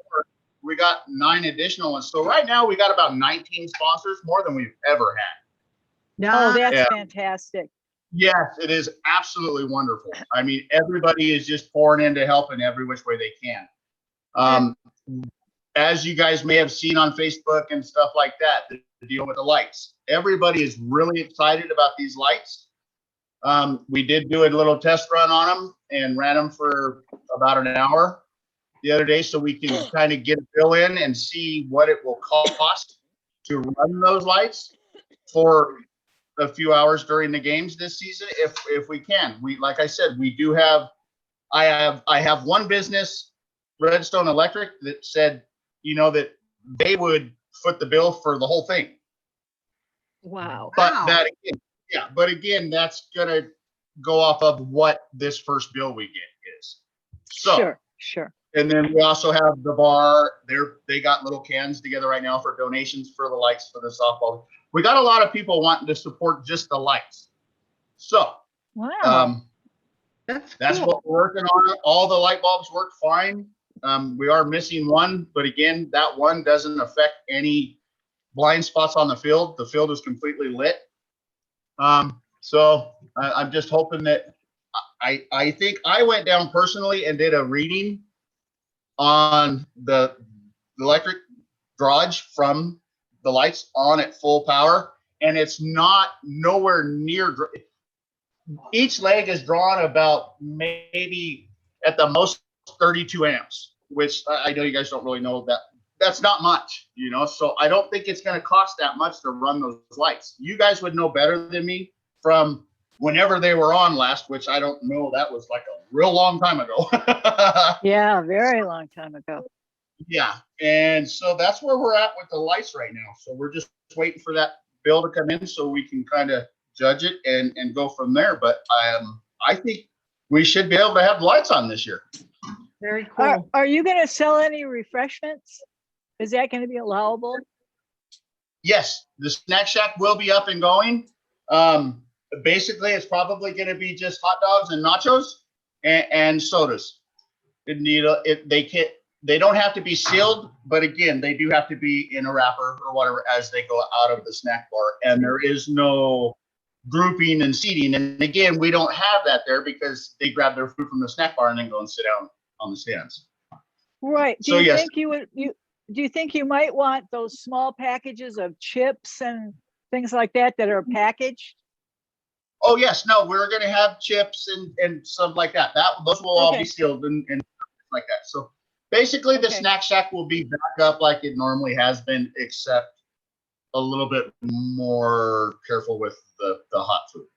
We got 9 additional ones. So right now we got about 19 sponsors, more than we've ever had. Oh, that's fantastic. Yes, it is absolutely wonderful. I mean, everybody is just pouring in to help in every which way they can. As you guys may have seen on Facebook and stuff like that, the deal with the lights. Everybody is really excited about these lights. We did do a little test run on them and ran them for about an hour the other day, so we can kind of get a bill in and see what it will cost to run those lights for a few hours during the games this season, if we can. Like I said, we do have. I have one business, Redstone Electric, that said, that they would foot the bill for the whole thing. Wow. But but again, that's gonna go off of what this first bill we get is. So Sure. And then we also have the bar. They got little cans together right now for donations for the lights for the softball. We got a lot of people wanting to support just the lights. So wow. That's what we're working on. All the light bulbs work fine. We are missing one, but again, that one doesn't affect any blind spots on the field. The field is completely lit. So I'm just hoping that I think I went down personally and did a reading on the electric drawage from the lights on at full power, and it's not nowhere near. Each leg is drawn about maybe at the most 32 amps, which I know you guys don't really know that. That's not much, so I don't think it's going to cost that much to run those lights. You guys would know better than me from whenever they were on last, which I don't know. That was like a real long time ago. Yeah, very long time ago. Yeah. And so that's where we're at with the lights right now. So we're just waiting for that bill to come in so we can kind of judge it and go from there. But I think we should be able to have lights on this year. Very cool. Are you going to sell any refreshments? Is that going to be allowable? Yes, the snack shack will be up and going. Basically, it's probably going to be just hot dogs and nachos and sodas. They don't have to be sealed, but again, they do have to be in a wrapper or whatever as they go out of the snack bar. And there is no grouping and seating. And again, we don't have that there because they grab their food from the snack bar and then go and sit down on the stands. Right. Do So, you yes. think do you think you might want those small packages of chips and things like that are packaged? Oh, yes, no, we're gonna have chips and stuff like that. Those will all Okay. be sealed and like that. So basically, the Okay. snack shack will be back up like it normally has been, except a little bit more careful with the hot food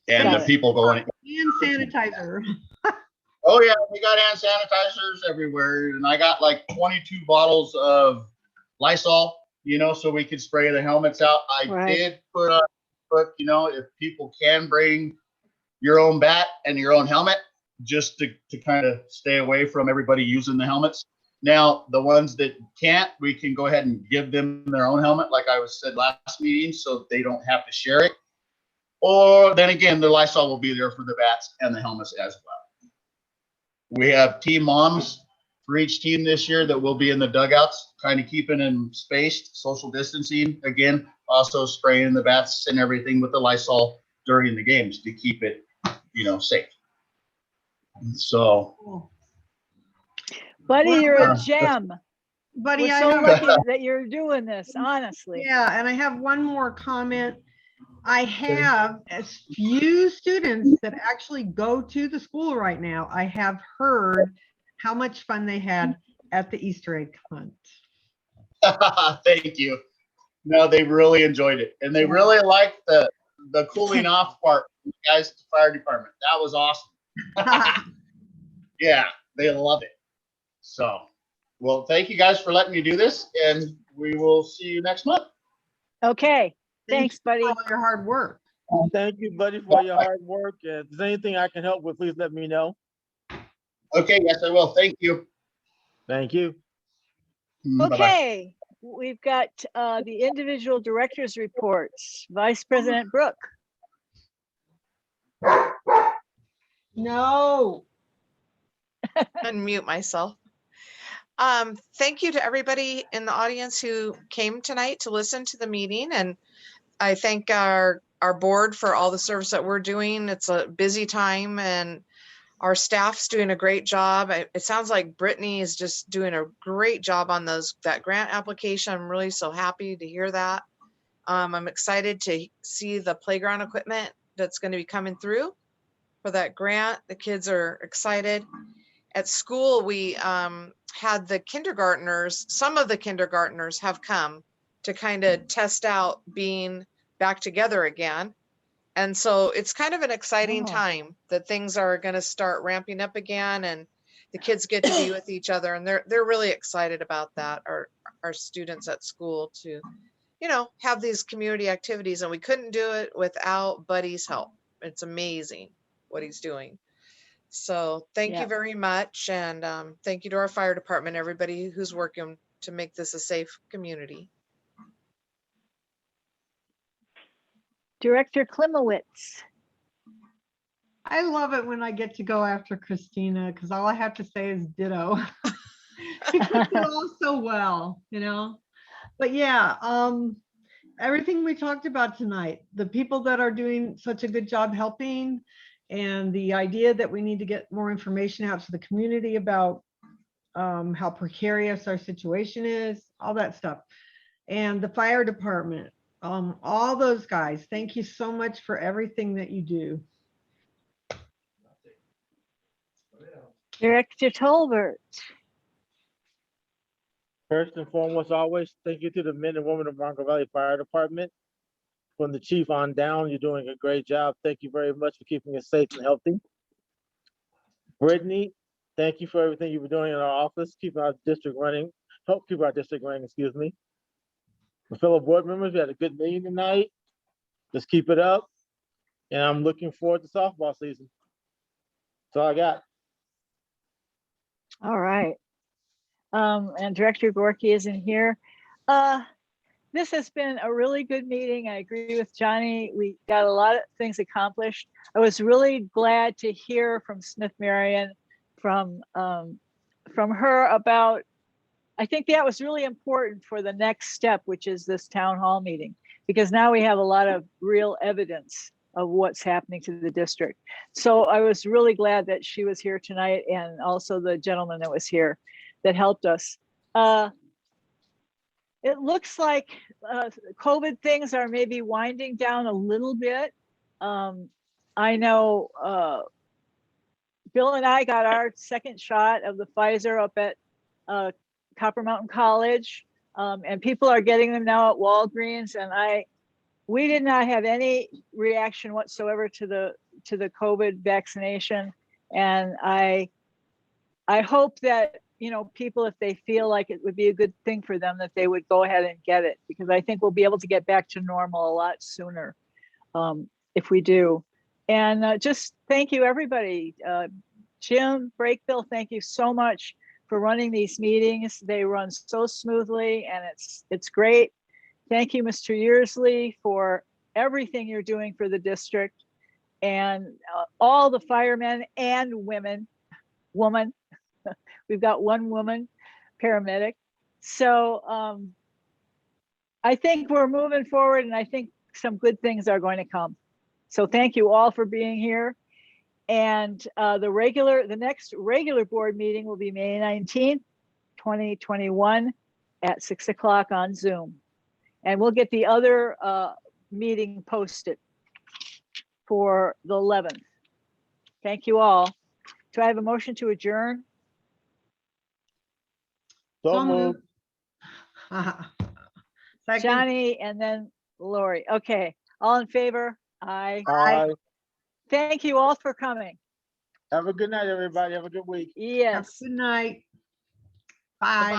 and Got the it. people going. And sanitizer. Oh yeah, we got hand sanitizers everywhere, and I got like 22 bottles of Lysol, so we could spray the helmets out. I Right. did put on Facebook, if people can bring your own bat and your own helmet, just to kind of stay away from everybody using the helmets. Now, the ones that can't, we can go ahead and give them their own helmet, like I was said last meeting, so they don't have to share it. Or then again, the Lysol will be there for the bats and the helmets as well. We have team moms for each team this year that will be in the dugouts, kind of keeping them spaced, social distancing. Again, also spraying the bats and everything with the Lysol during the games to keep it, safe. So, Cool. Buddy, Well, you're a gem. Buddy, We're I so have, lucky that you're doing this, honestly. yeah, and I have one more comment. I have as few students that actually go to the school right now. I have heard how much fun they had at the Easter egg hunt. thank you. No, they really enjoyed it, and they really liked the cooling off part. Guys, at the fire department, that was awesome. Yeah, they love it. So, well, thank you guys for letting me do this, and we will see you next month. Okay. Thanks, buddy. For all your hard work. Thank you, buddy, for your hard work. If there's anything I can help with, please let me know. Okay, yes, I will. Thank you. Thank you. Bye-bye. Okay, we've got the individual directors' reports. Vice President Brooke. No. Unmute myself. Thank you to everybody in the audience who came tonight to listen to the meeting, and I thank our board for all the service that we're doing. It's a busy time, and our staff's doing a great job. It sounds like Brittany is just doing a great job on that grant application. I'm really so happy to hear that. I'm excited to see the playground equipment that's going to be coming through for that grant. The kids are excited. At school, we had the kindergartners, some of the kindergartners have come to kind of test out being back together again. And so it's kind of an exciting time that things are going to start ramping up again, and the kids get to be with each other, and they're really excited about that. Our students at school to, have these community activities, and we couldn't do it without Buddy's help. It's amazing what he's doing. So thank you very much. And thank you to our fire department, everybody who's working to make this a safe community. Director Klimowitz. I love it when I get to go after Christina, because all I have to say is ditto. She does it all so well, But yeah, everything we talked about tonight, the people that are doing such a good job helping, and the idea that we need to get more information out to the community about how precarious our situation is, all that stuff. And the fire department, all those guys, thank you so much for everything that you do. Director Tolbert. First and foremost, always thank you to the men and women of Morongo Valley Fire Department. From the chief on down, you're doing a great job. Thank you very much for keeping us safe and healthy. Brittany, thank you for everything you've been doing in our office, keep our district running, help keep our district running, excuse me. My fellow board members, we had a good meeting tonight. Just keep it up. And I'm looking forward to softball season. That's all I got. All right. And Director Gorky isn't here. This has been a really good meeting. I agree with Johnny. We got a lot of things accomplished. I was really glad to hear from Smith Marion, from her about, I think that was really important for the next step, which is this town hall meeting, because now we have a lot of real evidence of what's happening to the district. So I was really glad that she was here tonight, and also the gentleman that was here that helped us. It looks like COVID things are maybe winding down a little bit. I know Bill and I got our second shot of the Pfizer up at Copper Mountain College, and people are getting them now at Walgreens. And we did not have any reaction whatsoever to the COVID vaccination. And I hope that, you know, people, if they feel like it would be a good thing for them, that they would go ahead and get it, because I think we'll be able to get back to normal a lot sooner if we do. And just thank you, everybody. Jim, Brakebill, thank you so much for running these meetings. They run so smoothly, and it's great. Thank you, Mr. Yearsley, for everything you're doing for the district, and all the firemen and woman. We've got one woman paramedic. So I think we're moving forward, and I think some good things are going to come. So thank you all for being here. And the next regular board meeting will be May 19th, 2021 at 6 o'clock on Zoom. And we'll get the other meeting posted for the 11th. Thank you all. Do I have a motion to adjourn? So moved. Second. Johnny and then Lori. Okay, all in favor? Aye. Aye. Thank you all for coming. Have a good night, everybody. Have a good week. Have a Yes. good night. Bye.